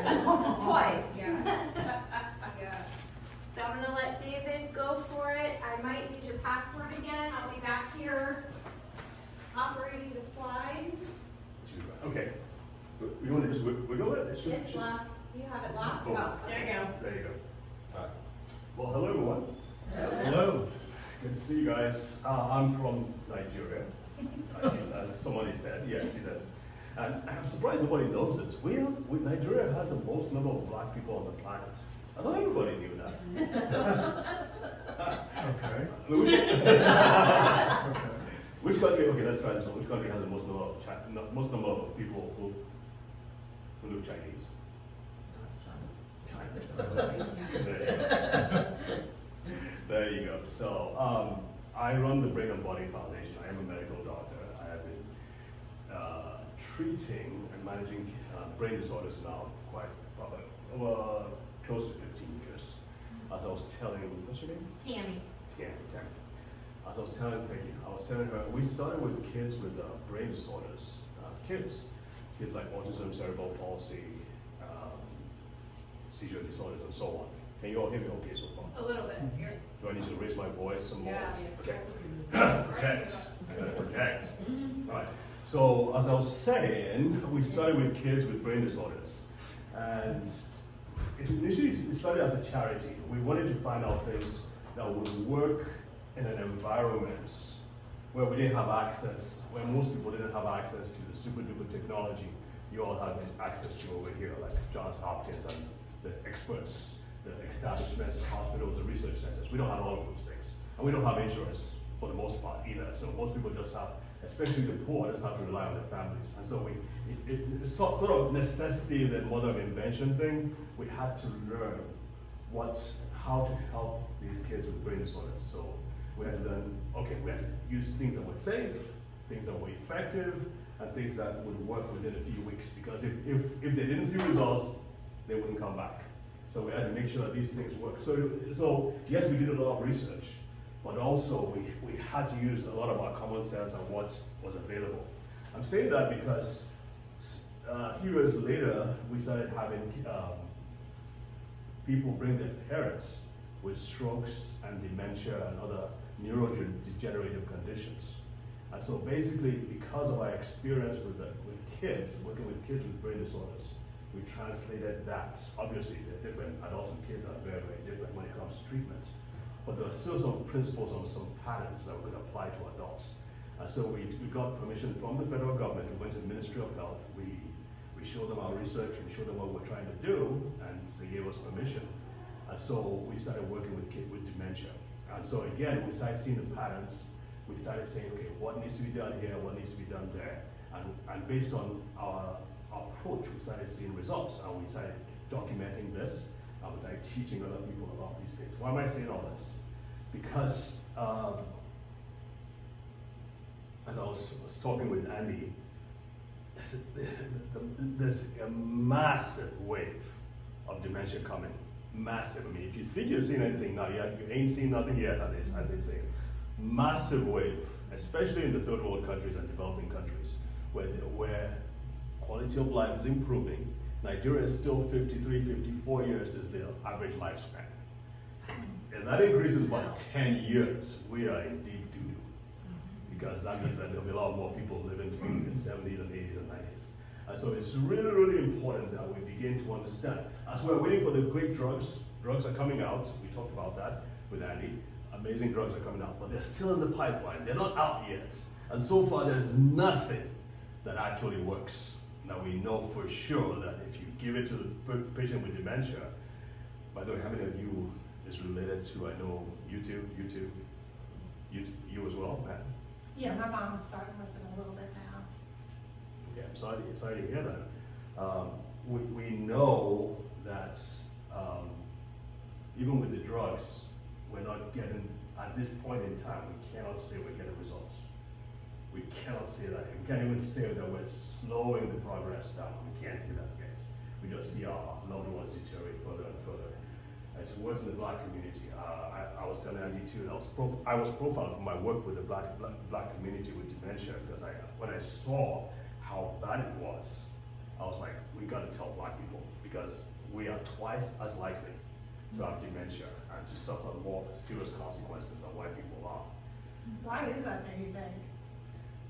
Twice. Yeah. Yeah. So I'm gonna let David go for it. I might need your password again. I'll be back here operating the slides. Okay. You want to just wiggle it? It's locked. Do you have it locked? Oh. Oh, there you go. There you go. All right. Well, hello everyone. Hello. Good to see you guys. I'm from Nigeria, as somebody said. Yeah, she did. And I'm surprised nobody knows this. Nigeria has the most number of black people on the planet. I thought everybody knew that. Okay. Okay. Which country? Okay, let's try this one. Which country has the most number of people who look Chinese? China. There you go. So I run the Brain and Body Foundation. I am a medical doctor. I have been treating and managing brain disorders now probably close to 15 years. As I was telling, what's your name? Tammy. Tammy. As I was telling her, we started with kids with brain disorders. Kids like autism, cerebral palsy, seizure disorders, and so on. Can you all hear me okay so far? A little bit. Here. Do I need to raise my voice some more? Yes. Okay. Project. I'm gonna project. All right. So as I was saying, we started with kids with brain disorders, and initially it started as a charity. We wanted to find out things that would work in an environment where we didn't have access, where most people didn't have access to the super duper technology you all have access to over here, like Johns Hopkins and the experts, the establishments, the hospitals, the research centers. We don't have all of those things. And we don't have insurance for the most part either. So most people just have, especially the poor, just have to rely on their families. And so it's sort of necessity is a mother of invention thing. We had to learn how to help these kids with brain disorders. So we had to learn, okay, we had to use things that were safe, things that were effective, and things that would work within a few weeks. Because if they didn't see results, they wouldn't come back. So we had to make sure that these things work. So yes, we did a lot of research, but also we had to use a lot of our common sense and what was available. I'm saying that because a few years later, we started having people bring their parents with strokes and dementia and other neurodegenerative conditions. And so basically, because of our experience with kids, working with kids with brain disorders, we translated that. Obviously, they're different. Adults and kids are very, very different when it comes to treatment. But there are still some principles and some patterns that we could apply to adults. And so we got permission from the federal government. We went to the Ministry of Health. We showed them our research. We showed them what we're trying to do, and they gave us permission. And so we started working with kids with dementia. And so again, we started seeing the patterns. We started saying, okay, what needs to be done here, what needs to be done there. And based on our approach, we started seeing results, and we started documenting this, and we started teaching other people about these things. Why am I saying all this? Because as I was talking with Andy, there's a massive wave of dementia coming. Massive. I mean, if you think you've seen anything now, you ain't seen nothing yet, as they say. Massive wave, especially in the third world countries and developing countries, where quality of life is improving. Nigeria is still 53, 54 years is the average lifespan. And that increases by 10 years. We are in deep doo-doo. Because that means that there'll be a lot more people living in the 70s and 80s and 90s. And so it's really, really important that we begin to understand. As we're waiting for the great drugs are coming out. We talked about that with Andy. Amazing drugs are coming out, but they're still in the pipeline. They're not out yet. And so far, there's nothing that actually works. Now we know for sure that if you give it to the patient with dementia, by the way, how many of you is related to, I know, you as well, Matt? Yeah, my mom's starting with it a little bit now. Okay, I'm sorry to hear that. We know that even with the drugs, we're not getting, at this point in time, we cannot say we're getting results. We cannot say that. We can't even say that we're slowing the progress down. We can't say that yet. We just see our loved ones deteriorate further and further. It's worse in the black community. I was telling Andy too, I was profiled for my work with the black community with dementia, because when I saw how bad it was, I was like, we gotta tell black people because we are twice as likely to have dementia and to suffer more serious consequences than white people are. Why is that, do you think?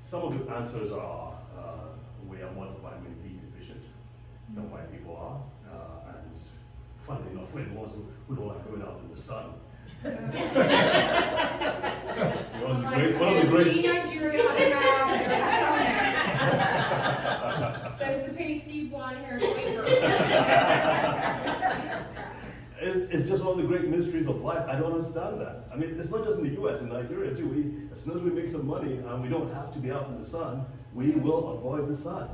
Some of the answers are we are more vitamin D deficient than white people are, and funnily enough, we're the ones who don't like going out in the sun. One of the great. See Nigeria on the map. Says the pasty blonde-haired white girl. It's just one of the great mysteries of life. I don't understand that. I mean, it's not just in the US, in Nigeria too. As soon as we make some money and we don't have to be out in the sun, we will avoid the sun.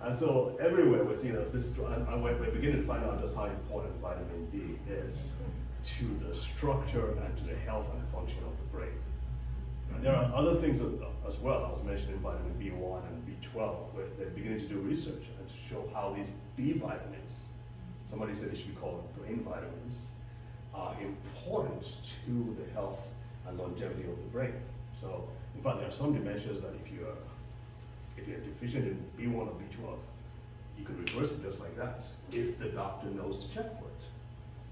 And so everywhere we're seeing this, and we're beginning to find out just how important vitamin D is to the structure and to the health and function of the brain. And there are other things as well. I was mentioning vitamin B1 and B12, where they're beginning to do research and to show how these B vitamins, somebody said they should be called brain vitamins, are important to the health and longevity of the brain. So, in fact, there are some dementias that if you're deficient in B1 or B12, you can reverse it just like that if the doctor knows to check for it.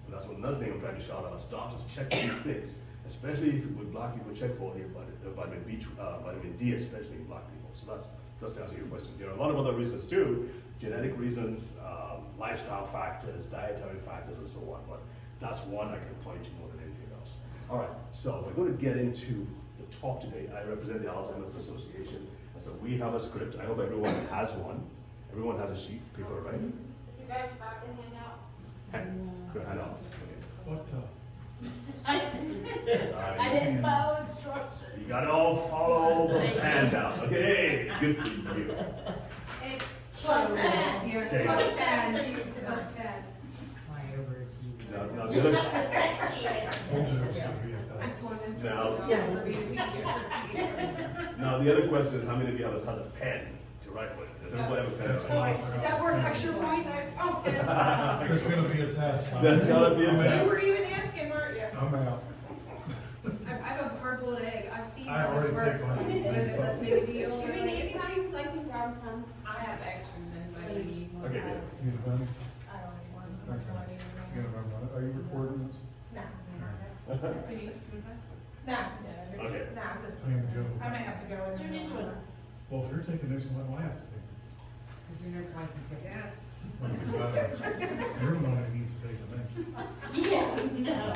And that's another thing I'm trying to shout out: doctors check these things, especially with black people. Check for the vitamin D, especially in black people. So that's just to answer your question. There are a lot of other reasons too, genetic reasons, lifestyle factors, dietary factors, and so on. But that's one I can point to more than anything else. All right, so we're going to get into the talk today. I represent the Alzheimer's Association, and so we have a script. I hope everyone has one. Everyone has a sheet of paper, right? You guys got the handout? Good handouts. Okay. What, I didn't follow instructions. You gotta all follow the handout. Okay, good for you. Hey, plus 10. Take Plus it. 10. Plus 10. My overachieving. Now the other, told you it was gonna be a test. now the other question is, how many of you has a pen to write with? Does everybody have a pen? to write with? Is that worth extra points? Oh, There's gonna be a test. That's gotta be a I'm test. out. you were even asking, weren't you? I'm out. I have a hard-boiled egg. I've seen I how this already works. take one. Does it let's make a deal? Do we need anybody who's like to grab some? I have extras in my baby. Okay, good. You need a pen? I don't need one. Okay. You gonna run it? Are you recording this? No. No. Okay. No, I'm just, I am Joe. I may have to go in. You're just one. Well, if you're taking this one, I have to take this. Because your next wife can pick it. Yes. Like, you're the one that needs to take the next. Yeah, no.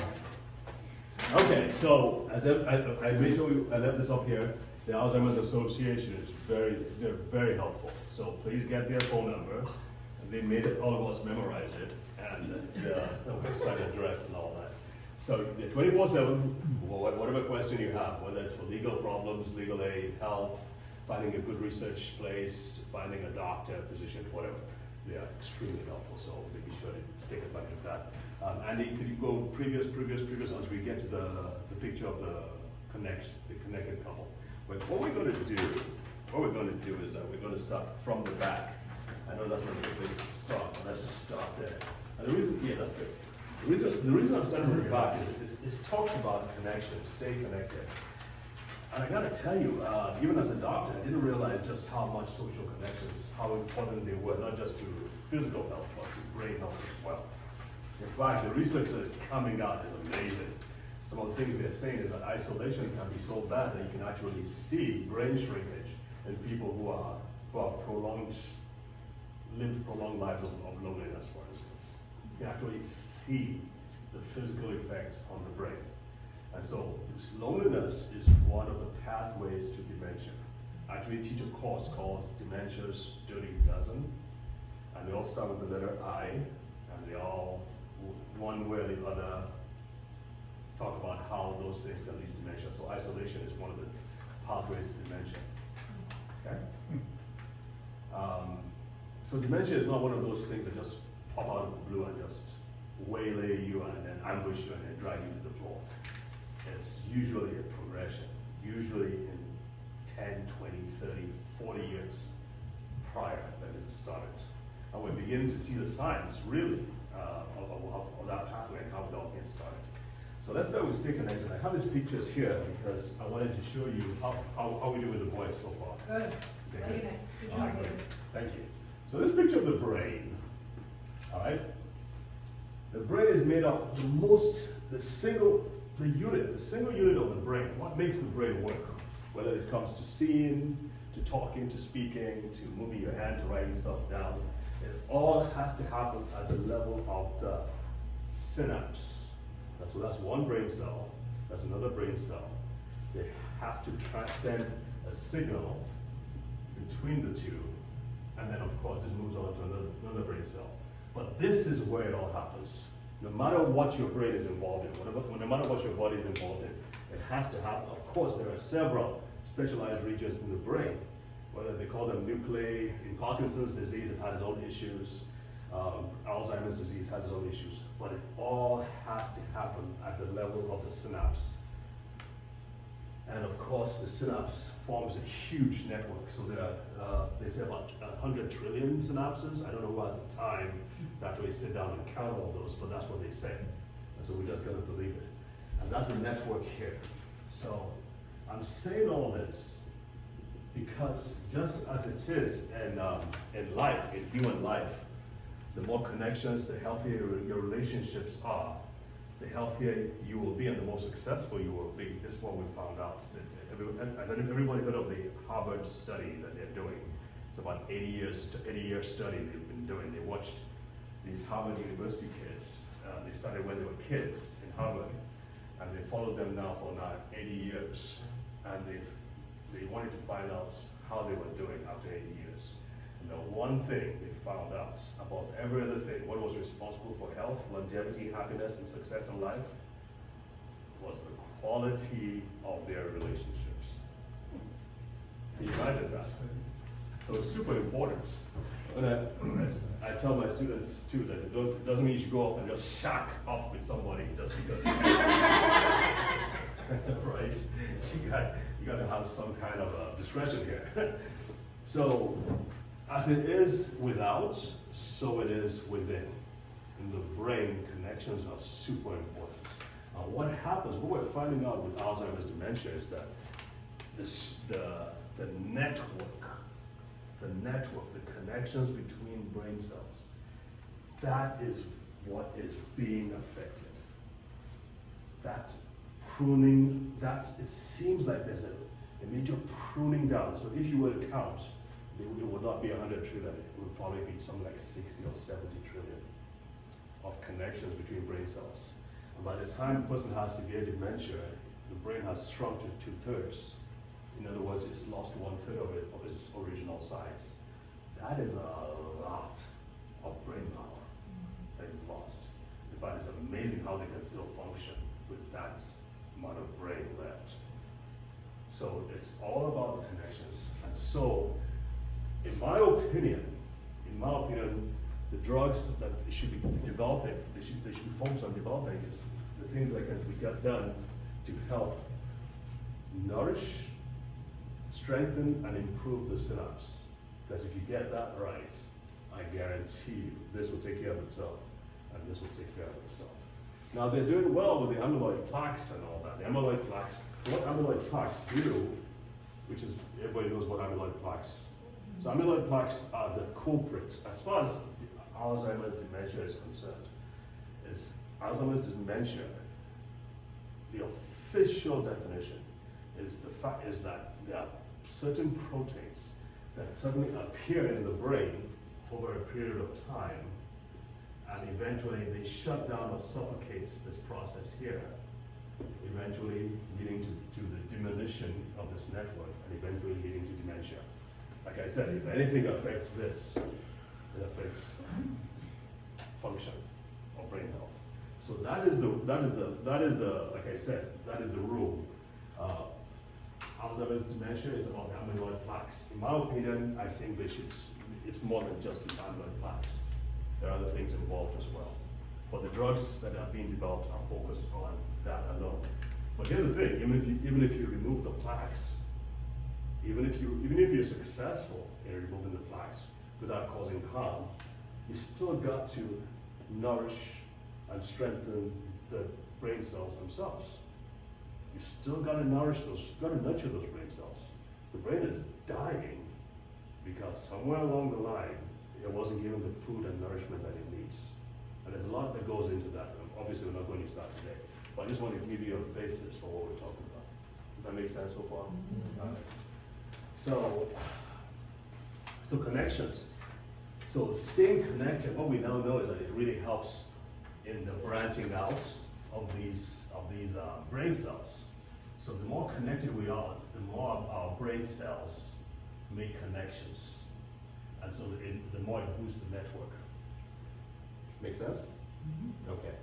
Okay, so as I made sure I left this up here. The Alzheimer's Association is they're very helpful. So please get their phone number. They made all of us memorize it and the website address and all that. So they're 24/7. Whatever question you have, whether it's for legal problems, legal aid, health, finding a good research place, finding a doctor, physician, whatever, they are extremely helpful. So be sure to take advantage of that. Andy, could you go previous until we get to the picture of the connected couple? But what we're going to do is that we're going to start from the back. I know that's not a good place to start, but let's just start there. And the reason, yeah, that's good. The reason I'm starting from the back is it talks about connection, stay connected. And I gotta tell you, even as a doctor, I didn't realize just how much social connections, how important they were, not just to physical health, but to brain health as well. In fact, the research that is coming out is amazing. Some of the things they're saying is that isolation can be so bad that you can actually see brain shrinkage in people who have lived prolonged lives of loneliness, for instance. You can actually see the physical effects on the brain. And so loneliness is one of the pathways to dementia. I actually teach a course called Dementia's Dirty Dozen, and they all start with the letter I, and they all, one way or the other, talk about how those things can lead to dementia. So isolation is one of the pathways to dementia. Okay? So dementia is not one of those things that just pop out of the blue and just waylay you and then ambush you and then drag you to the floor. It's usually a progression, usually in 10, 20, 30, 40 years prior that it started. And we're beginning to see the signs, really, of that pathway and how it all gets started. So let's start with stay connected. I have these pictures here because I wanted to show you how we do with the voice so far. Good. Okay, Look good. at it. Good All job, right, great. David. Thank you. So this picture of the brain, all right? The brain is made up the single unit of the brain. What makes the brain work? Whether it comes to seeing, to talking, to speaking, to moving your hand, to writing stuff down, it all has to happen at the level of the synapse. So that's one brain cell, that's another brain cell. They have to transcend a signal between the two, and then of course this moves on to another brain cell. But this is where it all happens. No matter what your brain is involved in, no matter what your body is involved in, it has to happen. Of course, there are several specialized regions in the brain, whether they call them nuclei. In Parkinson's disease, it has its own issues. Alzheimer's disease has its own issues. But it all has to happen at the level of the synapse. And of course, the synapse forms a huge network. So there are, they say about 100 trillion synapses. I don't know who has the time to actually sit down and count all those, but that's what they say. And so we just gotta believe it. And that's the network here. So I'm saying all this because just as it is in life, in human life, the more connections, the healthier your relationships are, the healthier you will be and the more successful you will be. This is what we found out. Has everybody heard of the Harvard study that they're doing? It's about 80-year study they've been doing. They watched these Harvard University kids. They started when they were kids in Harvard, and they followed them now for 80 years. And they wanted to find out how they were doing after 80 years. And the one thing they found out above every other thing, what was responsible for health, longevity, happiness, and success in life, was the quality of their relationships. Can you imagine that? So it's super important. And I tell my students too that it doesn't mean you should go up and just shack up with somebody just because you right? You got to have some kind of discretion here. So as it is without, so it is within. In the brain, connections are super important. What happens, what we're finding out with Alzheimer's dementia is that the network, the connections between brain cells, that is what is being affected. That pruning, it seems like there's a major pruning down. So if you were to count, it would not be 100 trillion, it would probably be something like 60 or 70 trillion of connections between brain cells. And by the time a person has severe dementia, the brain has shrunk to 2/3. In other words, it's lost 1/3 of its original size. That is a lot of brain power that you've lost. In fact, it's amazing how they can still function with that amount of brain left. So it's all about the connections. And so, in my opinion, the drugs that they should be developing, they should be focused on developing is the things that can be got done to help nourish, strengthen, and improve the synapse. Because if you get that right, I guarantee you, this will take care of itself, and this will take care of itself. Now they're doing well with the amyloid plaques and all that. The amyloid plaques, what amyloid plaques do, which is, everybody knows what amyloid plaques. So amyloid plaques are the culprits. As far as Alzheimer's dementia is concerned, Alzheimer's dementia, the official definition is that there are certain proteins that suddenly appear in the brain over a period of time, and eventually they shut down or suffocate this process here, eventually leading to the diminution of this network, and eventually leading to dementia. Like I said, if anything affects this, it affects function or brain health. So that is the like I said, that is the rule. Alzheimer's dementia is about the amyloid plaques. In my opinion, I think it's more than just the amyloid plaques. There are other things involved as well. But the drugs that are being developed are focused on that alone. But here's the thing, even if you remove the plaques, even if you're successful in removing the plaques without causing harm, you still got to nourish and strengthen the brain cells themselves. You still got to nourish those, got to nurture those brain cells. The brain is dying because somewhere along the line, it wasn't given the food and nourishment that it needs. And there's a lot that goes into that. And obviously, we're not going into that today. But I just want to give you a basis for what we're talking about. Does that make sense so far? All right. So connections. So staying connected, what we now know is that it really helps in the branching out of these brain cells. So the more connected we are, the more our brain cells make connections. And so the more it boosts the network. Make sense? Mm-hmm. Okay.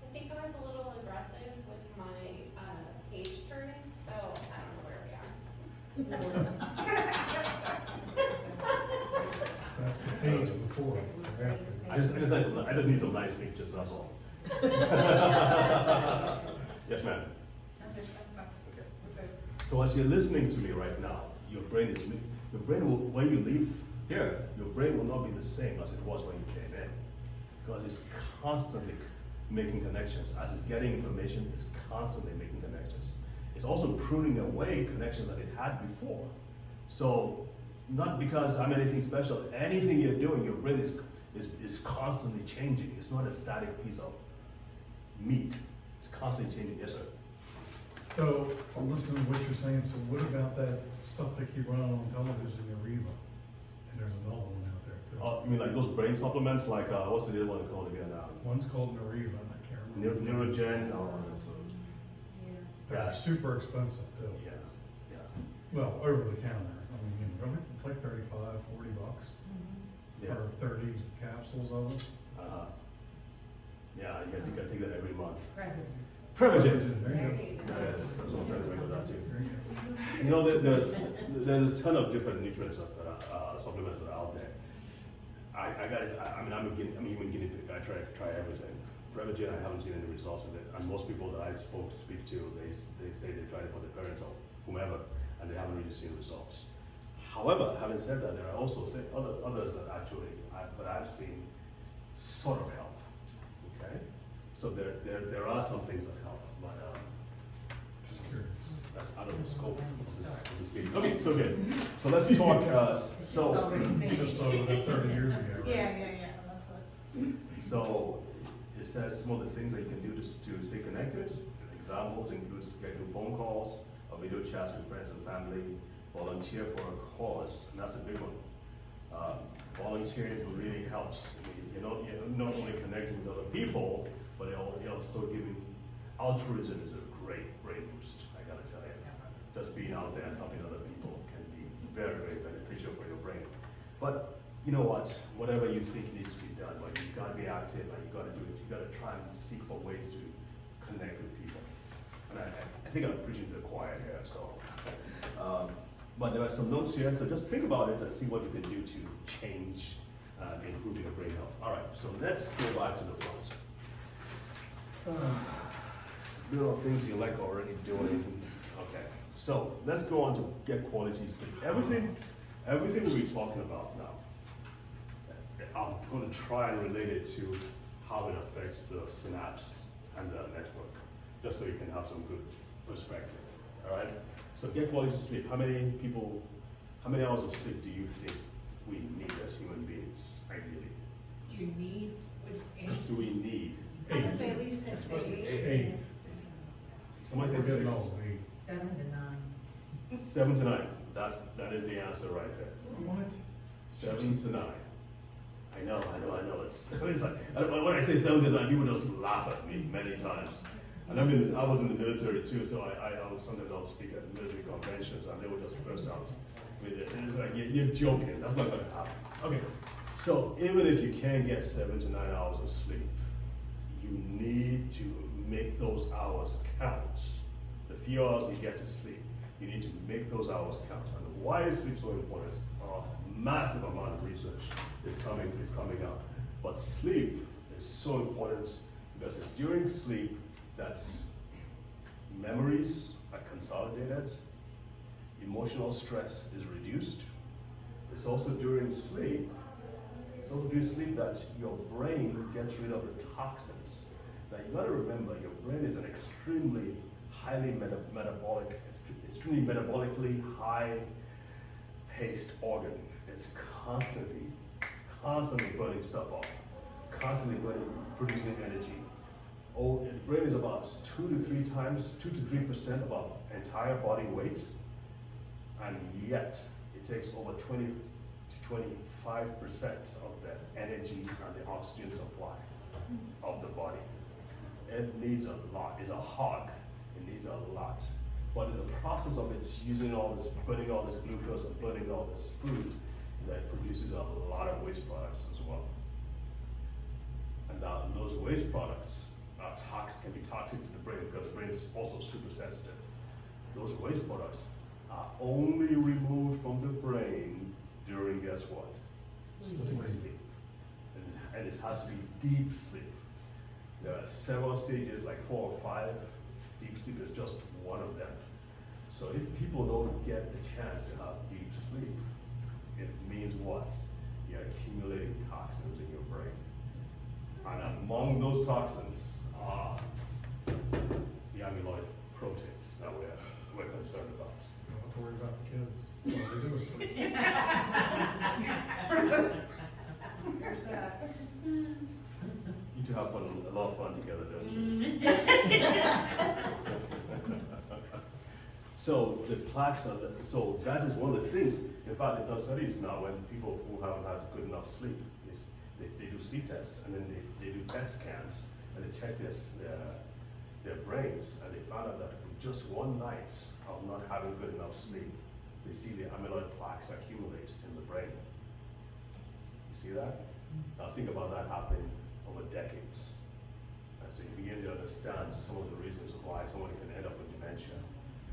I think I was a little aggressive with my page turning, so I don't know where we are. That's the page before. After. I just need some nice pictures, that's all. Yes, ma'am. Okay. So as you're listening to me right now, your brain will, when you leave here, your brain will not be the same as it was when you came in. Because it's constantly making connections. As it's getting information, it's constantly making connections. It's also pruning away connections that it had before. So, not because I'm anything special, anything you're doing, your brain is constantly changing. It's not a static piece of meat. It's constantly changing. Yes, sir? So, I'm listening to what you're saying, so what about that stuff they keep running on television, Arriva? And there's another one out there too. Oh, you mean like those brain supplements? Like, what's the other one called again? One's called Arriva, and I can't remember. Neurogen? Oh, They're super expensive too. yeah, yeah. Well, over the counter. I mean, you know, it's like $35, $40 Yeah. for 30 capsules of it. Yeah, you gotta take that every month. Prevagen. Prevagen. There There you you go. go. Yeah, that's what I'm trying to think of that too. There you go. You know, there's a ton of different nutrients supplements that are out there. I'm a human guinea pig. I try everything. Prevagen, I haven't seen any results with it. And most people that I speak to, they say they tried it for their parents or whomever, and they haven't really seen results. However, having said that, there are also others that actually, that I've seen sort of help. Okay, so there are some things that help, but Just curious. that's out of the scope of this meeting. Okay, so good. So let's talk. It's already seen. Just over that 30 years ago. Right? Yeah, that's what. So it says some of the things that you can do to stay connected. Examples include getting phone calls or video chats with friends and family, volunteer for a cause, and that's a big one. Volunteering really helps. I mean, you're not only connecting with other people, but you're also giving. Altruism is a great brain boost, I gotta tell you. Just being out there and helping other people can be very, very beneficial for your brain. But you know what? Whatever you think needs to be done, but you've got to be active and you've got to do it. You've got to try and seek for ways to connect with people. And I think I'm preaching to the choir here, so. But there are some notes here, so just think about it and see what you can do to change and improve your brain health. All right, so let's go back to the front. There are things you like already doing. Okay, so let's go on to get quality sleep. Everything we're talking about now, I'm going to try and relate it to how it affects the synapse and the network, just so you can have some good perspective. All right. So get quality sleep. How many hours of sleep do you think we need as human beings, ideally? Do you need, Do we need? I would say at least 6 to 8. 8. Somebody We're say getting 6. old. 7 to 9? 7 to 9. That is the answer right there. What? 7 to 9. I know. It's like when I say 7 to 9, people just laugh at me many times. And I was in the military too, so I would sometimes speak at military conventions, and they would just burst out. I mean, it's like you're joking. That's not going to happen. Okay. So even if you can't get 7 to 9 hours of sleep, you need to make those hours count. The few hours you get to sleep, you need to make those hours count. And why is sleep so important? A massive amount of research is coming out. But sleep is so important because it's during sleep that memories are consolidated, emotional stress is reduced. It's also during sleep that your brain gets rid of the toxins. Now you gotta remember, your brain is an extremely highly extremely metabolically high-paced organ. It's constantly constantly burning stuff off, constantly producing energy. Oh, the brain is about 2 to 3% of our entire body weight, and yet it takes over 20 to 25% of the energy and the oxygen supply of the body. It needs a lot. It's a hog. It needs a lot. But in the process of it using all this, burning all this glucose and burning all this food, that produces a lot of waste products as well. And those waste products are can be toxic to the brain because the brain is also super sensitive. Those waste products are only removed from the brain during, guess what? Sleep. And it has to be deep sleep. There are several stages, like 4 or 5. Deep sleep is just one of them. So if people don't get the chance to have deep sleep, it means what? You're accumulating toxins in your brain. And among those toxins are the amyloid proteins that we're concerned about. You don't have to worry about the kids. That's all they do is sleep. There's that. You two have a lot of fun together, don't you? So the plaques are, so that is one of the things. In fact, they've done studies now when people who haven't had good enough sleep, they do sleep tests, and then they do PET scans, and they check their brains, and they found out that with just one night of not having good enough sleep, they see the amyloid plaques accumulate in the brain. You see that? Now think about that happening over decades. And so you begin to understand some of the reasons why someone can end up with dementia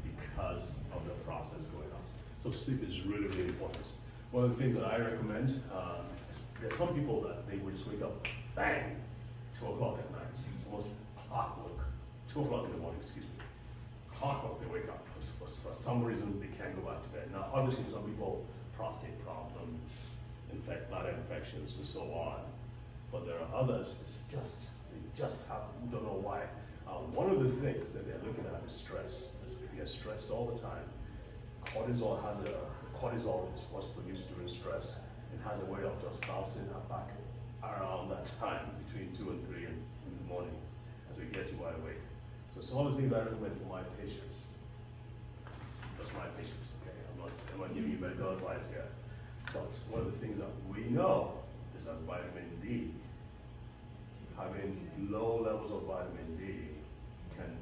because of the process going on. So sleep is really, really important. One of the things that I recommend, there's some people that they will just wake up, bang, 2 o'clock at night. It's almost clockwork. 2 o'clock in the morning, excuse me. Clockwork, they wake up. For some reason, they can't go back to bed. Now, obviously, some people, prostate problems, bladder infections, and so on. But there are others, they just don't know why. One of the things that they're looking at is stress. If you're stressed all the time, cortisol is what's produced during stress. It has a way of just bouncing back around that time between 2 and 3 in the morning, as it gets you wide awake. So some of the things I recommend for my patients. That's my patients, okay? I'm not giving you medical advice here. But one of the things that we know is that vitamin D, having low levels of vitamin D can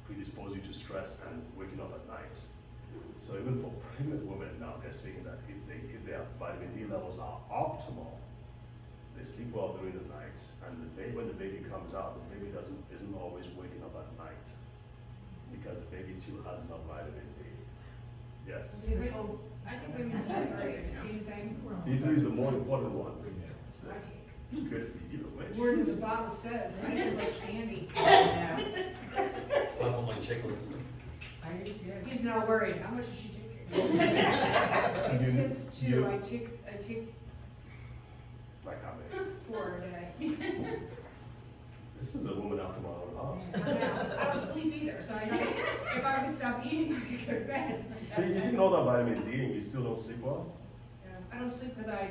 predispose you to stress and waking up at night. So even for pregnant women now, they're saying that if their vitamin D levels are optimal, they sleep well during the night, and when the baby comes out, the baby isn't always waking up at night because the baby too has enough vitamin D. Yes. I think women do the same thing. D3 is the more important one. That's what I take. Good for you, Mitch. Word of the bottle says, I think it's like candy. I don't like chocolates. He's not worried. How much is she taking? It says 2. I take Like how many? 4 a day. This is a woman after my own heart. I don't sleep either, so I know if I could stop eating, I could go to bed. So you're taking all that vitamin D and you still don't sleep well? I don't sleep because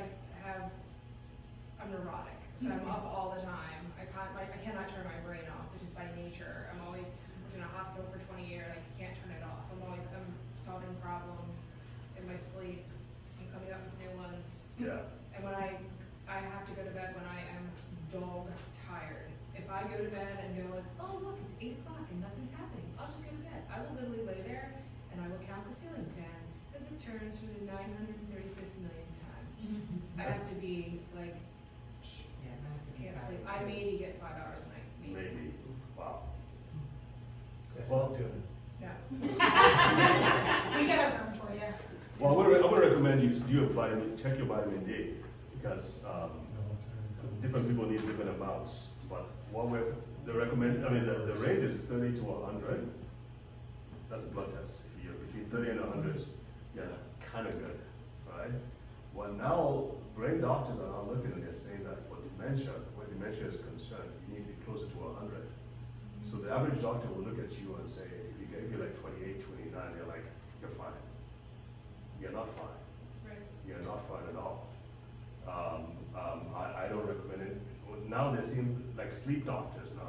I'm neurotic, so I'm up all the time. I cannot turn my brain off, which is by nature. I'm always in a hospital for 20 years. I can't turn it off. I'm solving problems in my sleep and coming up with new ones. Yeah. And when I have to go to bed when I am dog tired. If I go to bed and go like, oh look, it's 8 o'clock and nothing's happening, I'll just go to bed. I will literally lay there and I will count the ceiling fan as it turns for the 935th millionth time. I have to be like, I can't sleep. I maybe get 5 hours a night. Maybe. Wow. That's Well, not good. No. We got a term for you. Well, I'm gonna recommend you to do check your vitamin D because different people need different amounts. But what the range is 30 to 100. That's a blood test. If you're between 30 and 100, yeah, kind of good, right? Well, now brain doctors are now looking and they're saying that for dementia, where dementia is concerned, you need to be closer to 100. So the average doctor will look at you and say, if you're like 28, 29, they're like, you're fine. You're not fine. Right. You're not fine at all. I don't recommend it. Now they seem like sleep doctors now.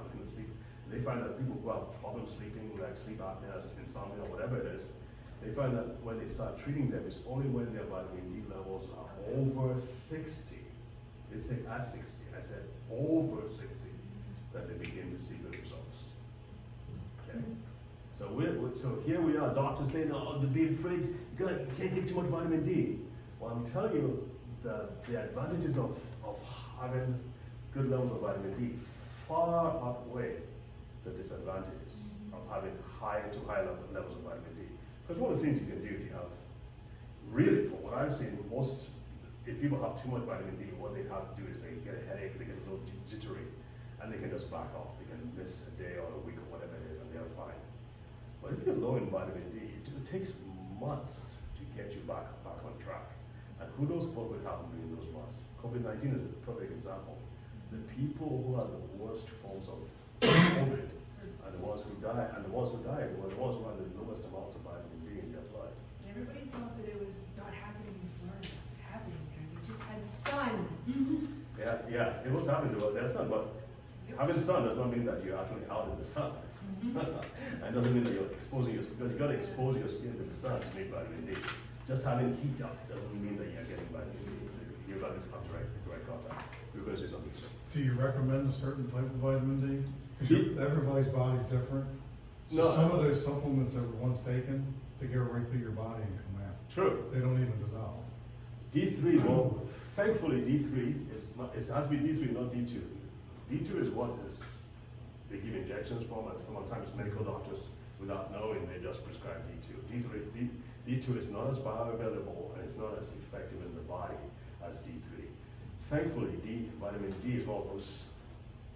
They find that people who have problems sleeping, like sleep apnea, insomnia, whatever it is, they find that when they start treating them, it's only when their vitamin D levels are over 60. They say at 60. I said over 60 that they begin to see good results. Okay. So so here we are, doctors saying, "Oh, the big fridge, you can't take too much vitamin D." Well, I'm telling you, the advantages of having good levels of vitamin D far outweigh the disadvantages of having high levels of vitamin D. Because one of the things you can do if you have, really, from what I've seen, if people have too much vitamin D, what they have to do is they get a headache, they get a little jittery, and they can just back off. They can miss a day or a week or whatever it is, and they're fine. But if you're low in vitamin D, it takes months to get you back on track. And who knows what would happen during those months. COVID-19 is a perfect example. The people who are the worst forms of COVID are the ones who died, and the ones who died were the ones who had the lowest amounts of vitamin D in their blood. Everybody thought that it was not happening in Florida. It was happening there. They just had sun. Yeah, it was happening to their sun, but having sun does not mean that you're actually out in the sun. And doesn't mean that you're exposing your skin, because you got to expose your skin to the sun to make vitamin D. Just having heat up doesn't mean that you're getting vitamin D. You've got to come to the right contact. We were going to say something. Do you recommend a certain type of vitamin D? Because everybody's body's different. So No. some of those supplements that were once taken, they go right through your body and come out. True. They don't even dissolve. D3, well, thankfully D3 is not, it has to be D3, not D2. D2 is what they give injections from, and sometimes medical doctors, without knowing, they just prescribe D2. D2 is not as bioavailable and it's not as effective in the body as D3. Thankfully, vitamin D is one of those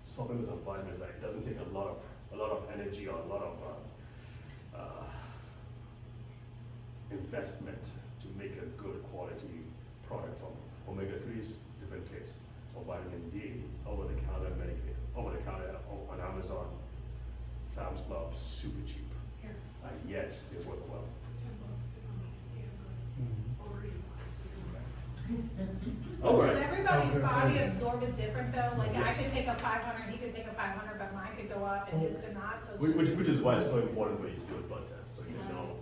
supplements and vitamins that it doesn't take a lot of energy or a lot of investment to make a good quality product from omega-3 is a different case. For vitamin D, over-the-counter on Amazon, Sam's Club, super cheap. Here, And yet they work well. $10 to come make it damn good. Already All Does right. everybody's I was gonna body say- absorb it different though? Like I Yes. could take a 500, he could take a 500, but mine could go up and his could not, so Which is why it's so important when you do a blood test, so you know.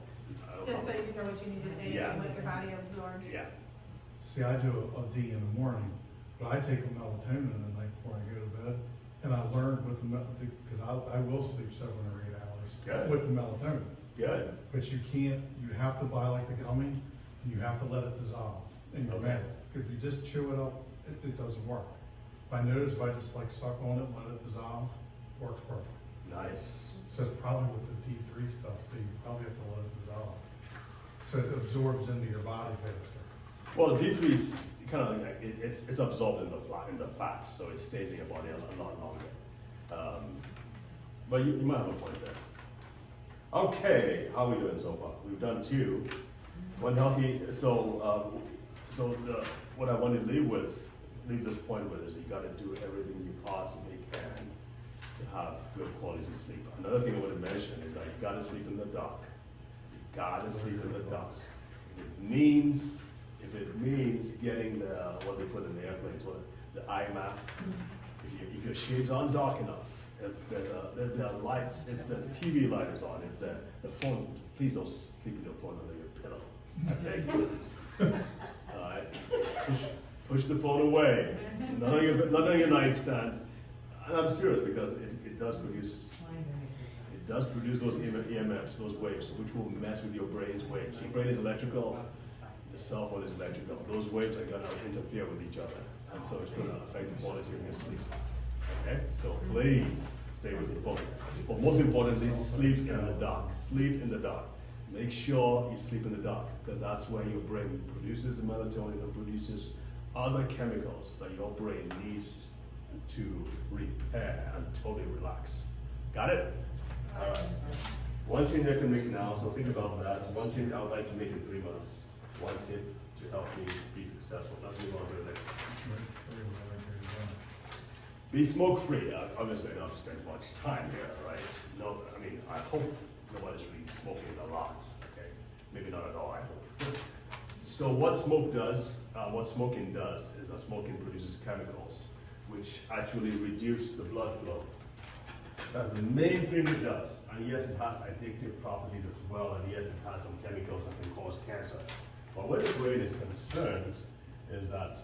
just so you know what you need to take Yeah. and what your body absorbs. Yeah. See, I do a D in the morning, but I take a melatonin the night before I go to bed. And I learned with because I will sleep 7 or 8 hours Good. with the melatonin. Good. But you have to buy like the gummy, and you have to let it dissolve in your Okay. mouth. If you just chew it up, it doesn't work. I notice if I just like suck on it, let it dissolve, works perfect. Nice. So it's probably with the D3 stuff too, you probably have to let it dissolve. So it absorbs into your body faster. Well, D3 is kind of like it's absorbed in the fats, so it stays in your body a lot longer. But you might have a point there. Okay, how are we doing so far? We've done 2. One healthy. What I want to leave this point with is you got to do everything you possibly can to have good quality sleep. Another thing I want to mention is that you got to sleep in the dark. You got to sleep in the dark. If it means getting what they put in the airplanes, the eye mask. If your shades aren't dark enough, if there are lights, if there's TV light is on, if the phone, please don't sleep with your phone under your pillow. I beg you. All right, push the phone away. Not on your nightstand. And I'm serious because it does produce those EMFs, those waves, which will mess with your brain's waves. Your brain is electrical. The cell phone is electrical. Those waves are going to interfere with each other, and so it's going to affect the quality of your sleep. Okay, so please stay with your phone. But most importantly, sleep in the dark. Sleep in the dark. Make sure you sleep in the dark, because that's where your brain produces the melatonin and produces other chemicals that your brain needs to repair and totally relax. Got it? All right. One change I can make now, so think about that. One change I would like to make in 3 months. One tip to help me be successful. Let's move on to the next. Be smoke-free. Obviously, I don't spend much time here, right? No, I mean, I hope nobody's really smoking a lot, okay? Maybe not at all, I hope. So what smoke does, what smoking does, is that smoking produces chemicals which actually reduce the blood flow. That's the main thing it does. And yes, it has addictive properties as well, and yes, it has some chemicals that can cause cancer. But where the brain is concerned is that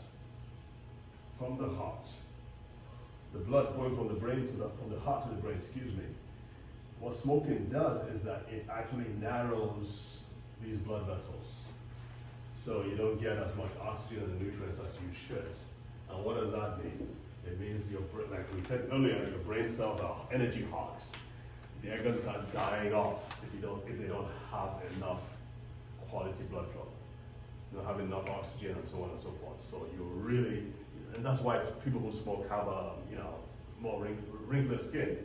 from the heart, the blood going from the brain to from the heart to the brain, excuse me, what smoking does is that it actually narrows these blood vessels. So you don't get as much oxygen and nutrients as you should. And what does that mean? It means your, like we said earlier, your brain cells are energy hogs. They're going to start dying off if they don't have enough quality blood flow. You don't have enough oxygen and so on and so forth. So you really, and that's why people who smoke have more wrinkly skin,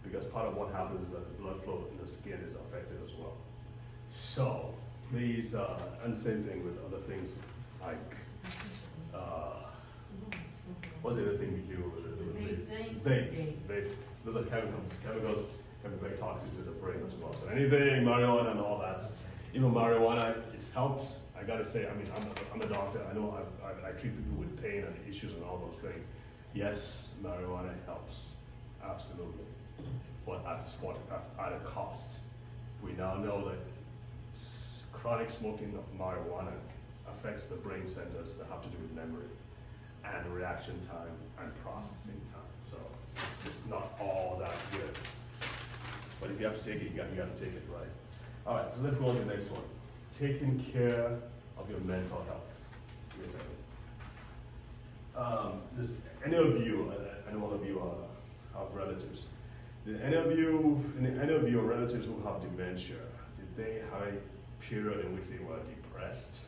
because part of what happens is that the blood flow in the skin is affected as well. So please, and same thing with other things like, what's the other thing we do with vapes? Vape. Those are chemicals. Chemicals can be very toxic to the brain as well. So anything, marijuana and all that, even marijuana, it helps. I gotta say, I mean, I'm a doctor. I know I treat people with pain and issues and all those things. Yes, marijuana helps, absolutely. But at a cost. We now know that chronic smoking of marijuana affects the brain centers that have to do with memory and reaction time and processing time. So it's not all that good. But if you have to take it, you got to take it, right? All right, so let's go on to the next one. Taking care of your mental health. Give me a second. Any of you, I know all of you have relatives. Did any of your relatives who have dementia, did they have a period in which they were depressed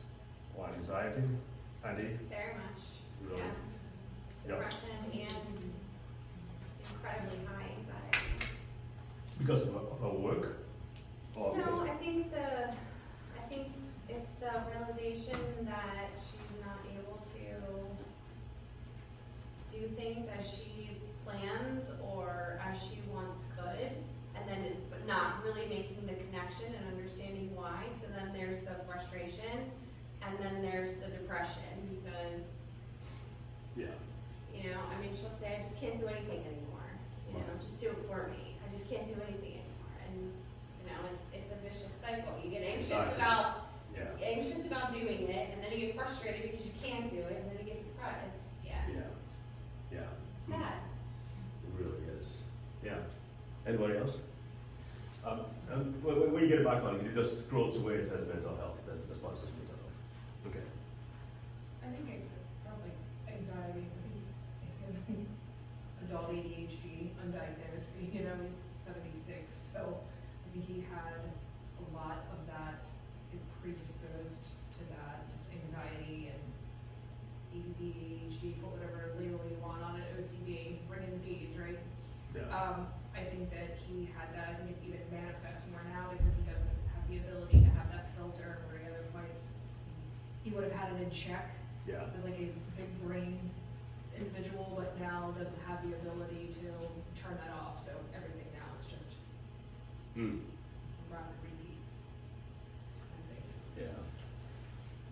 or anxiety? Andy? Very much. Really? Yeah. Yep. Depression and incredibly high anxiety. Because of her work? Or No, because- I think it's the realization that she's not able to do things as she plans or as she once could, and then but not really making the connection and understanding why. So then there's the frustration, and then there's the depression because, Yeah. you know, I mean, she'll say, I just can't do anything anymore. You know, just do it for me. I just can't do anything anymore. And, you know, it's a vicious cycle. You get anxious Exactly. anxious about doing it, and then you get frustrated because you can't do it, and then you get depressed. Yeah. It's sad. It really is. Yeah. Anybody else? And when you get it back on, you just scroll to where it says mental health. That's part of mental health. Okay. I think it probably anxiety. I think his adult ADHD, undiagnosed. You know, he's 76, so I think he had a lot of that predisposed to that, just anxiety and ADD, ADHD, put whatever label you want on it, OCD, bring in the D's, right? Yeah. I think that he had that. I think it's even manifest more now because he doesn't have the ability to have that filter where he he would have had it in check Yeah. as like a big brain individual, but now doesn't have the ability to turn that off. So everything now is just rapid repeat, I think. Yeah.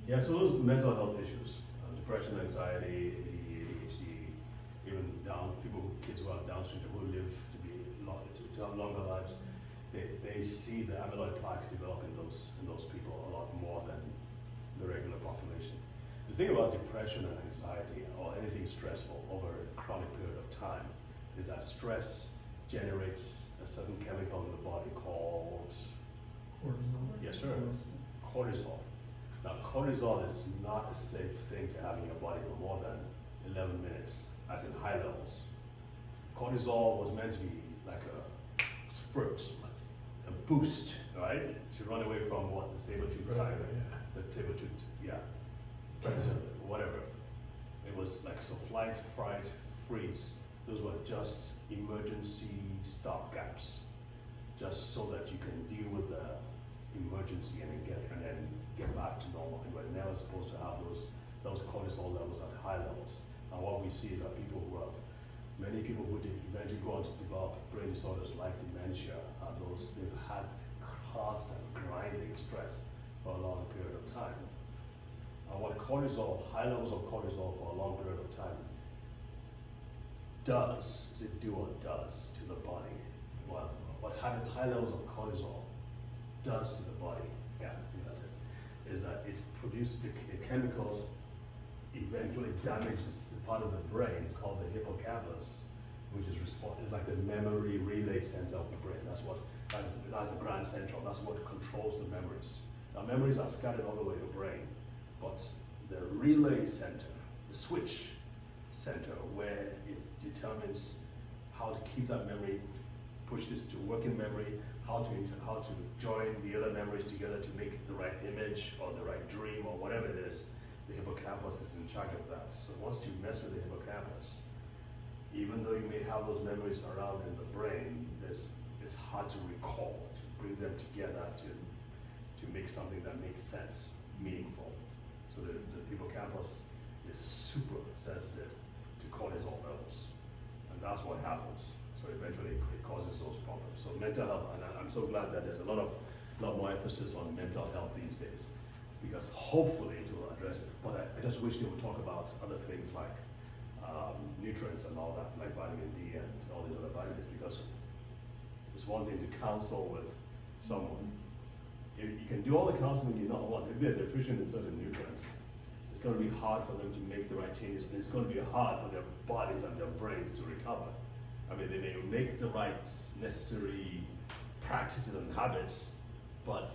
Yeah, so those mental health issues, depression, anxiety, ADHD, even kids who have Down syndrome who live to have longer lives, they see the amyloid plaques develop in those people a lot more than the regular population. The thing about depression and anxiety or anything stressful over a chronic period of time is that stress generates a certain chemical in the body called Cortisol. Yes, sir. Cortisol. Now, cortisol is not a safe thing to have in your body for more than 11 minutes, as in high levels. Cortisol was meant to be like a spurt, a boost, right? To run away from what? The saber-toothed tiger. The saber-toothed, yeah. Predator, whatever. It was like, so flight, fright, freeze. Those were just emergency stopgaps, just so that you can deal with the emergency and then get back to normal. And we're never supposed to have those cortisol levels at high levels. And what we see is that many people who eventually go on to develop brain disorders like dementia, they've had constant grinding stress for a long period of time. And what cortisol, high levels of cortisol for a long period of time does, is it do or does to the body? What having high levels of cortisol does to the body, yeah, I think that's it, is that it produces the chemicals, eventually damages the part of the brain called the hippocampus, which is like the memory relay center of the brain. That's the grand central. That's what controls the memories. Now memories are scattered all the way to the brain, but the relay center, the switch center, where it determines how to keep that memory, push this to working memory, how to join the other memories together to make the right image or the right dream or whatever it is. The hippocampus is in charge of that. So once you mess with the hippocampus, even though you may have those memories around in the brain, it's hard to recall, to bring them together to make something that makes sense, meaningful. So the hippocampus is super sensitive to cortisol levels, and that's what happens. So eventually it causes those problems. So mental health, and I'm so glad that there's a lot more emphasis on mental health these days, because hopefully it will address it. But I just wish they would talk about other things like nutrients and all that, like vitamin D and all these other vitamins, because it's one thing to counsel with someone. You can do all the counseling you not want. If they're deficient in certain nutrients, it's going to be hard for them to make the right changes, and it's going to be hard for their bodies and their brains to recover. I mean, they may make the right necessary practices and habits, but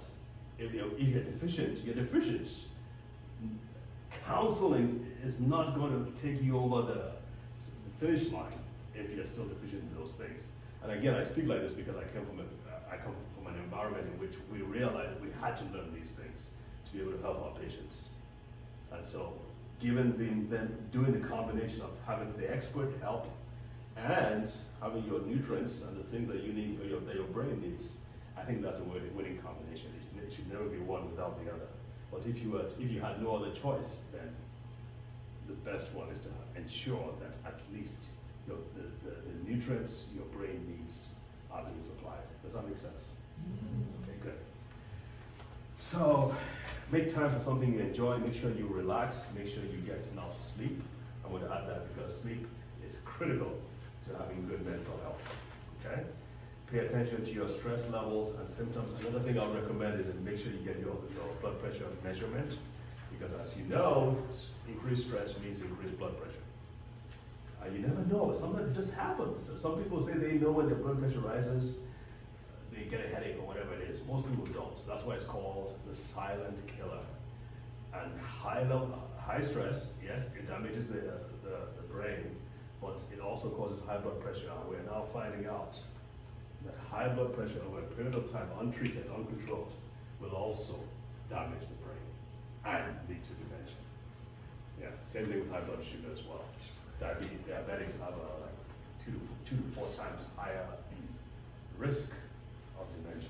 if you're deficient, you're deficient. Counseling is not going to take you over the finish line if you're still deficient in those things. And again, I speak like this because I come from an environment in which we realized we had to learn these things to be able to help our patients. And so, given then doing the combination of having the expert help and having your nutrients and the things that you need, that your brain needs, I think that's a winning combination. It should never be one without the other. But if you had no other choice, then the best one is to ensure that at least the nutrients your brain needs are being supplied. Does that make sense? Okay, good. So make time for something you enjoy. Make sure you relax. Make sure you get enough sleep. I'm going to add that because sleep is critical to having good mental health. Okay? Pay attention to your stress levels and symptoms. Another thing I'll recommend is to make sure you get your blood pressure measurement, because as you know, increased stress means increased blood pressure. You never know. Sometimes it just happens. Some people say they know when their blood pressure rises, they get a headache or whatever it is. Most people don't. So that's why it's called the silent killer. And high stress, yes, it damages the brain, but it also causes high blood pressure. And we're now finding out that high blood pressure over a period of time, untreated, uncontrolled, will also damage the brain and lead to dementia. Yeah, same thing with high blood sugar as well. Diabetics have like two to four times higher risk of dementia.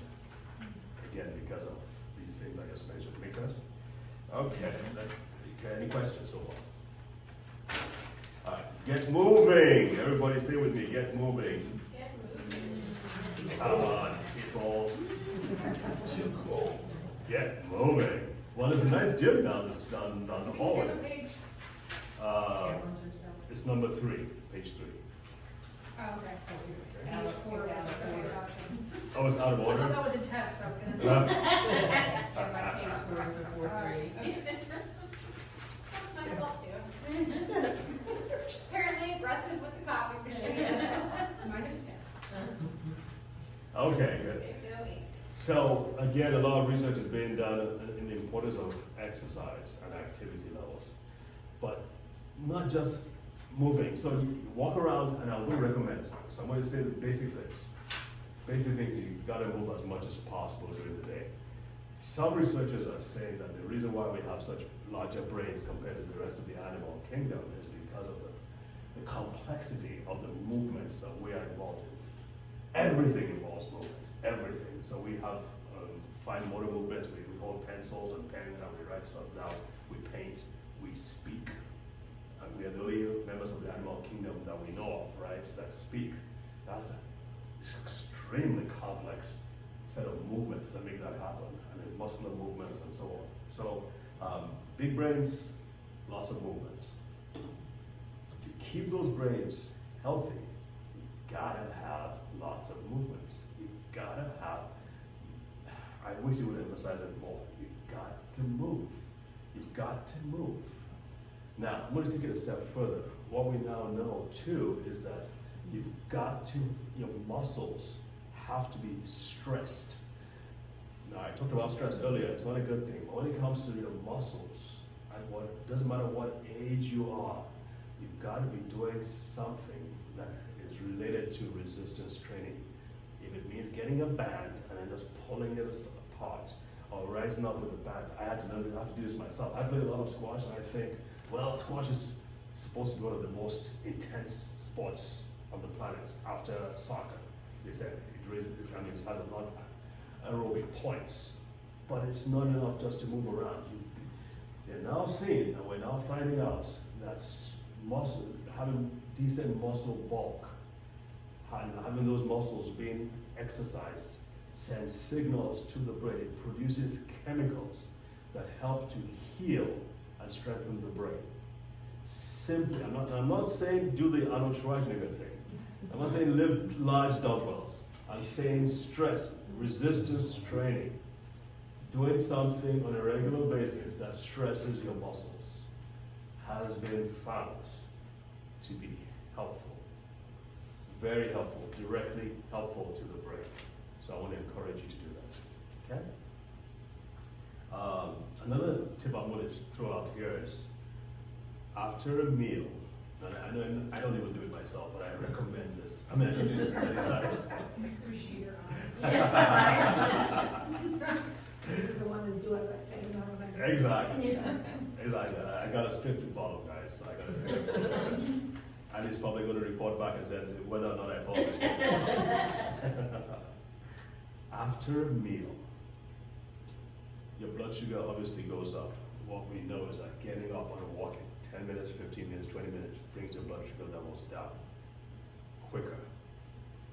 Again, because of these things I just mentioned. Make sense? Okay. Any questions so far? All right. Get moving. Everybody say with me. Get moving. Get moving. Come on, people. Get moving. Well, there's a nice gym down the Did we hallway. skip a page? It's number 3, page 3. Oh, okay. Out of- Page 4. it's out of Okay, order. gotcha. Oh, it's out of I order? thought that was a test, I was gonna say. Yeah, my page 4 is before 3. That's my fault too. Apparently aggressive with the copy machine. Minus 10. Okay, good. Keep going. So, again, a lot of research is being done in the importance of exercise and activity levels. But not just moving. So you walk around, and I would recommend, so I'm going to say the basic things. Basic things, you've got to move as much as possible during the day. Some researchers are saying that the reason why we have such larger brains compared to the rest of the animal kingdom is because of the complexity of the movements that we are involved in. Everything involves movement, everything. So we have fine motor movements, we hold pencils and pens and we write stuff down, we paint, we speak. And we are the only members of the animal kingdom that we know of, right, that speak. That's an extremely complex set of movements that make that happen, and then muscular movements and so on. So Big brains, lots of movement. To keep those brains healthy, you gotta have lots of movement. You gotta have, I wish you would emphasize it more. You got to move. You've got to move. Now, I'm going to take it a step further. What we now know too is that you've got to, your muscles have to be stressed. Now, I talked about stress earlier. It's not a good thing. But when it comes to your muscles, it doesn't matter what age you are, you've got to be doing something that is related to resistance training. If it means getting a band and then just pulling it apart, or rising up with a band, I have to do this myself. I play a lot of squash, and I think, well, squash is supposed to be one of the most intense sports on the planet after soccer. They said it raises, it has a lot of aerobic points, but it's not enough just to move around. They're now seeing, and we're now finding out that having decent muscle bulk, having those muscles being exercised, sends signals to the brain. It produces chemicals that help to heal and strengthen the brain. Simply, I'm not saying do the Arnold Schwarzenegger thing. I'm not saying lift large dumbbells. I'm saying stress, resistance training. Doing something on a regular basis that stresses your muscles has been found to be helpful. Very helpful, directly helpful to the brain. So I want to encourage you to do that, okay? Another tip I'm going to throw out here is, after a meal, and I don't even do it myself, but I recommend this. I mean, I don't do this many times. Appreciate your honesty. This is the one that's do as I say, not as I do. Exactly. Yeah. Exactly. I got a script to follow, guys. So I got to take it. And he's probably going to report back and say whether or not I follow it. After a meal, your blood sugar obviously goes up. What we know is that getting up and walking 10 minutes, 15 minutes, 20 minutes brings your blood sugar levels down quicker.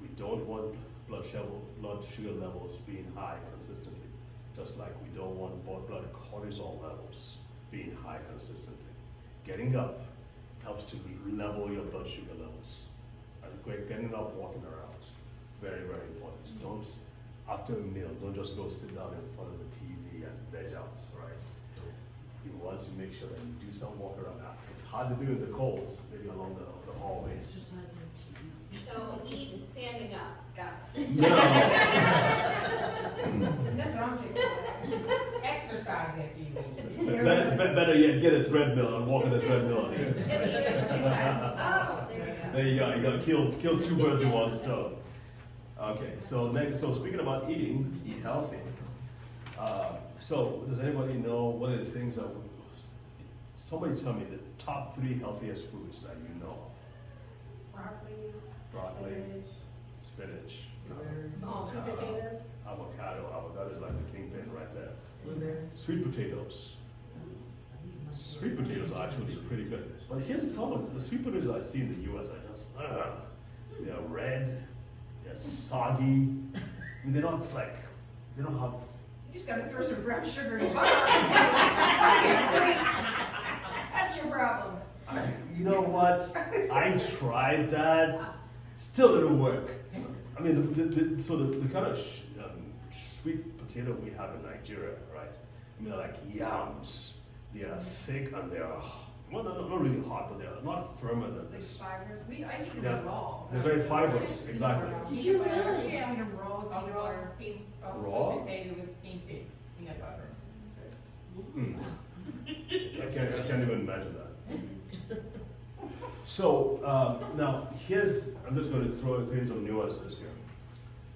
We don't want blood sugar levels being high consistently, just like we don't want blood cortisol levels being high consistently. Getting up helps to level your blood sugar levels. And getting up, walking around, very, very important. Don't, after a meal, don't just go sit down in front of the TV and veg out, right? You want to make sure that you do some walk around after. It's hard to do in the cold, maybe along the hallways. So eat standing up, got it. No. That's what I'm taking. Exercise after you eat. Better yet, get a treadmill and walk on the treadmill on it. Oh, there we go. There you go. You gotta kill two birds with one stone. Okay. So next, speaking about eating, eat healthy. So does anybody know what are the things that somebody tell me the top 3 healthiest foods that you know of? Broccoli, spinach, Sweet potatoes. avocado. Avocado is like the kingpin right there. Sweet potatoes. Sweet potatoes are actually pretty good. But here's the problem. The sweet potatoes I see in the US are just, they're red, they're soggy. I mean, they don't have. You just gotta throw some brown sugar in butter. That's your problem. You know what? I tried that. Still didn't work. I mean, the kind of sweet potato we have in Nigeria, right? I mean, they're like yams. They are thick and they are, well, not really hot, but they are not firmer than Like this. fibers. I see them raw. They're very fibrous, exactly. You should really? Yeah, I see them raw with peanut butter. Raw? Sweet potato with peanut butter. Mm. I can't even imagine that. So now I'm just going to throw in some nuances here.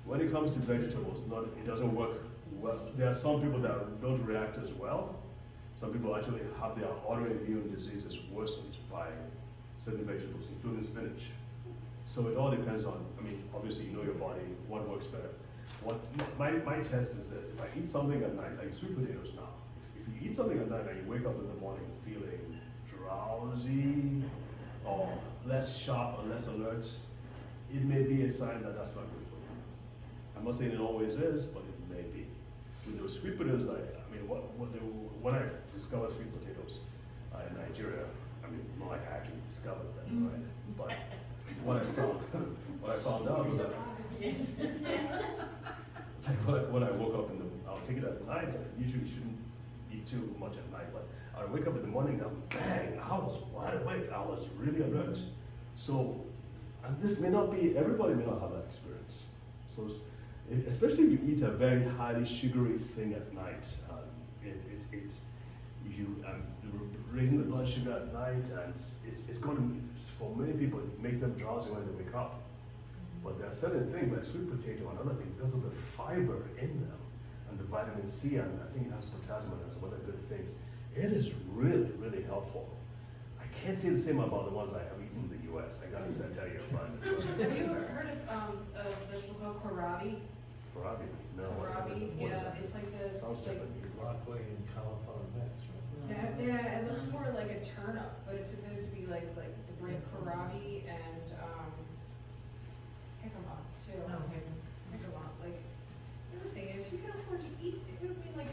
When it comes to vegetables, it doesn't work well. There are some people that don't react as well. Some people actually have their autoimmune diseases worsened by certain vegetables, including spinach. So it all depends on, I mean, obviously you know your body, what works better. My test is this: if I eat something at night, like sweet potatoes now, if you eat something at night and you wake up in the morning feeling drowsy or less sharp or less alert, it may be a sign that that's not good for you. I'm not saying it always is, but it may be. with those sweet potatoes, I mean, when I discovered sweet potatoes in Nigeria, I mean, not like I actually discovered them, right? But what I found out was that it's like when I woke up I'll take it at night. I usually shouldn't eat too much at night, but I wake up in the morning and bang, I was wide awake. I was really alert. So, and this may not be, everybody may not have that experience. So, especially if you eat a very highly sugary thing at night, if you raising the blood sugar at night, and it's going to, for many people, it makes them drowsy when they wake up. But there are certain things like sweet potato and other things, because of the fiber in them and the vitamin C, and I think it has potassium and some other good things. It is really, really helpful. I can't say the same about the ones I have eaten in the U.S. I gotta tell you, but Have you ever heard of a vegetable called kohlrabi? kohlrabi, no. Kohlrabi, yeah, it's like the, Sounds like, Japanese. Broccoli and cauliflower mix, right? yeah, it looks more like a turnip, but it's supposed to be like the brain kohlrabi and, jicama too. Jicama, like, the other thing is, who can afford to eat, who would be like,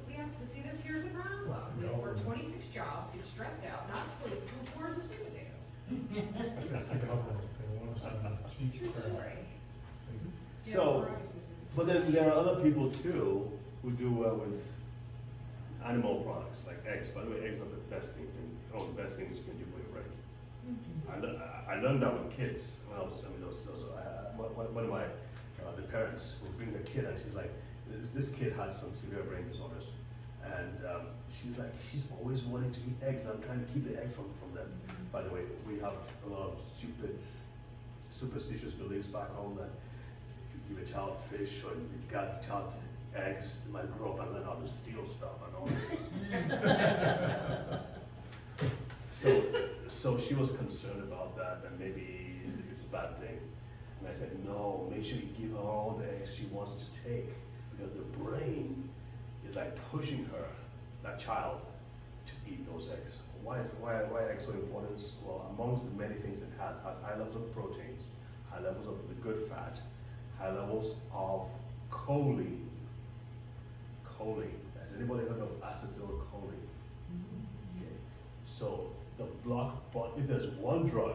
we have, see this, here's the problem. We work 26 jobs, get stressed out, not sleep, who afford the sweet potatoes? It's the government, they want us on the cheap True crap. story. Yeah, So, kohlrabi's supposed to be- but then there are other people too who do well with animal products, like eggs. By the way, eggs are the best things you can do for your brain. I learned that with kids when I was, one of my, the parents would bring the kid and she's like, this kid had some severe brain disorders. And she's like, she's always wanting to eat eggs. I'm trying to keep the eggs from them. By the way, we have a lot of stupid, superstitious beliefs back home that if you give a child fish or you got a child eggs, they might grow up and learn how to steal stuff and all that. So she was concerned about that, and maybe it's a bad thing. And I said, no, make sure you give her all the eggs she wants to take, because the brain is like pushing her, that child, to eat those eggs. Why are eggs so important? Well, amongst the many things it has high levels of proteins, high levels of the good fat, high levels of choline. Choline. Has anybody heard of acetylcholine? Okay. So but if there's one drug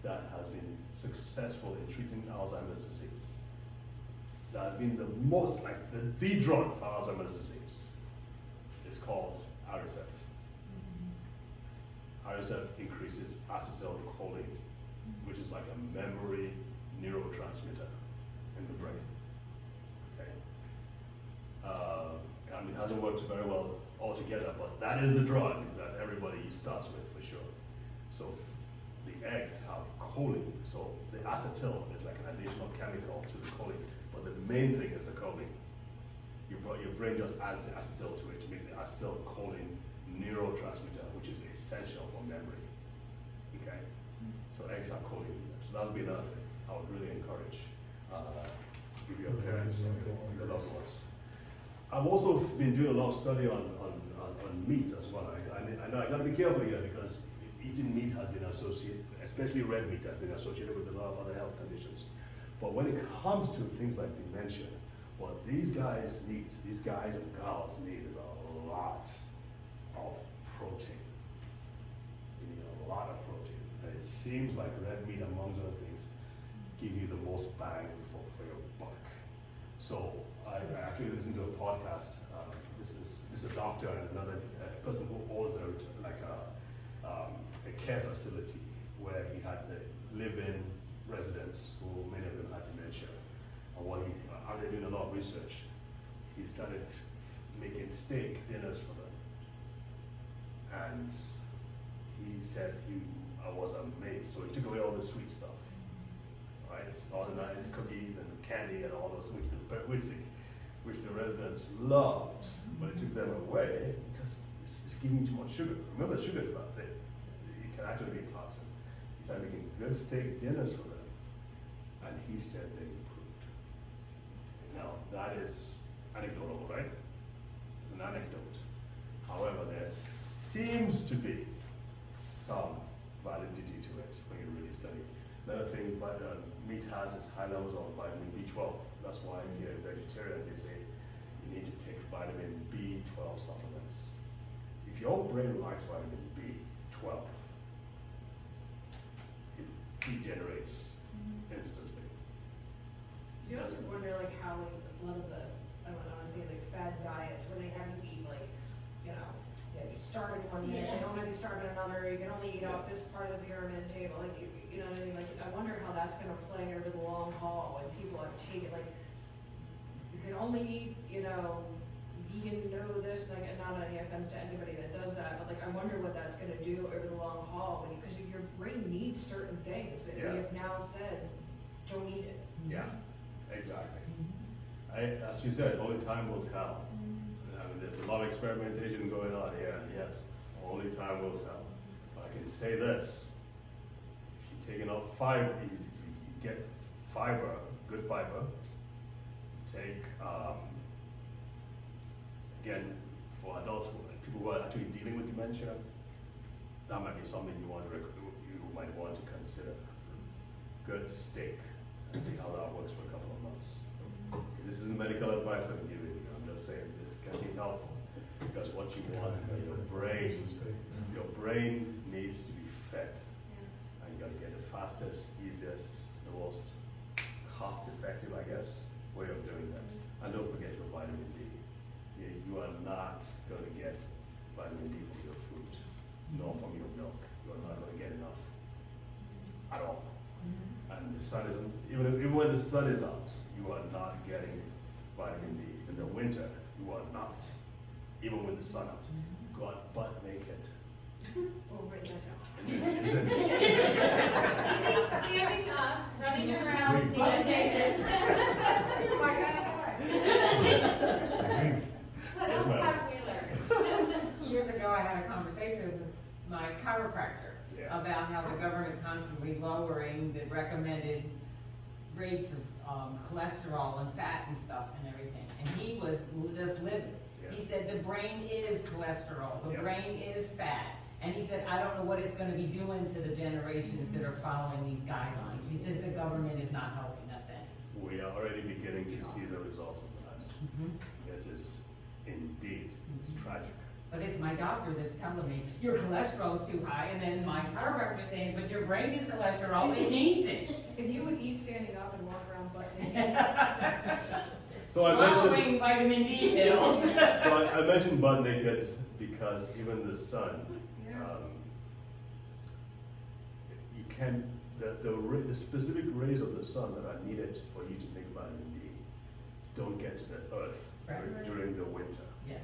that has been successful in treating Alzheimer's disease, that has been the most, like the drug for Alzheimer's disease, is called Aricept. Aricept increases acetylcholine, which is like a memory neurotransmitter in the brain. Okay. I mean, it hasn't worked very well altogether, but that is the drug that everybody starts with for sure. So the eggs have choline, so the acetyl is like an additional chemical to the choline, but the main thing is the choline. Your brain just adds the acetyl to it to make the acetylcholine neurotransmitter, which is essential for memory. Okay, so eggs have choline in them. So that would be another thing I would really encourage. Give your parents, your loved ones. I've also been doing a lot of study on meat as well. I know I gotta be careful here, because eating meat has been associated, especially red meat, has been associated with a lot of other health conditions. But when it comes to things like dementia, what these guys and gals need is a lot of protein. You need a lot of protein. And it seems like red meat, amongst other things, give you the most bang for your buck. So I actually listened to a podcast. This is a doctor and another person who owns a care facility where he had the live-in residents who many of them had dementia. And after doing a lot of research, he started making steak dinners for them. And he said I was amazed. So he took away all the sweet stuff, right? All the nice cookies and candy and all those which the residents loved, but it took them away because it's giving too much sugar. Remember, sugar is about it. It can actually be a toxin. He started making good steak dinners for them, and he said they improved. Now, that is anecdotal, right? It's an anecdote. However, there seems to be some validity to it when you really study. Another thing meat has is high levels of vitamin B12. That's why if you're a vegetarian, they say you need to take vitamin B12 supplements. If your brain lacks vitamin B12, it degenerates instantly. So you also wonder like how like a lot of the, I don't want to say like fad diets where they have you eat like, you know, yeah, you start at one minute, they don't have you start at another, you can only eat off this part of the pyramid table, like you know what I mean? Like I wonder how that's gonna play over the long haul when people have taken like, you can only eat, you know, vegan, no this, like not any offense to anybody that does that, but like I wonder what that's gonna do over the long haul when you, because your brain needs certain things that we have now said, don't eat it. Yeah, exactly. As you said, only time will tell. I mean, there's a lot of experimentation going on here, yes. Only time will tell. But I can say this, if you take enough fiber, you get fiber, good fiber, take, again, for adults, people who are actually dealing with dementia, that might be something you might want to consider. Good steak, and see how that works for a couple of months. This isn't medical advice I'm giving you, I'm just saying this can be helpful. Because what you want is that your brain needs to be fed. And you gotta get the fastest, easiest, the most cost-effective, I guess, way of doing that. And don't forget your vitamin D. You are not gonna get vitamin D from your fruit, nor from your milk. You are not gonna get enough at all. And the sun isn't, even when the sun is out, you are not getting vitamin D. In the winter, you are not. Even with the sun out, you got butt naked. We'll write that down. Standing up, running around, butt naked. My kind of guy. What else have we learned? Years ago, I had a conversation with my chiropractor Yeah. about how the government constantly lowering the recommended rates of cholesterol and fat and stuff and everything. And he was just livid. He said the brain is cholesterol, the brain is fat. And he said, I don't know what it's going to be doing to the generations that are following these guidelines. He says the government is not helping us any. We are already beginning to see the results of that. It is indeed, it's tragic. But it's my doctor that's telling me, your cholesterol is too high, and then my chiropractor is saying, but your brain is cholesterol, it needs it. If you would eat standing up and walk around butt naked. So Swallowing vitamin D pills. So I mentioned butt naked because even the sun, you can, the specific rays of the sun that are needed for you to make vitamin D don't get to the earth during the winter. Yes.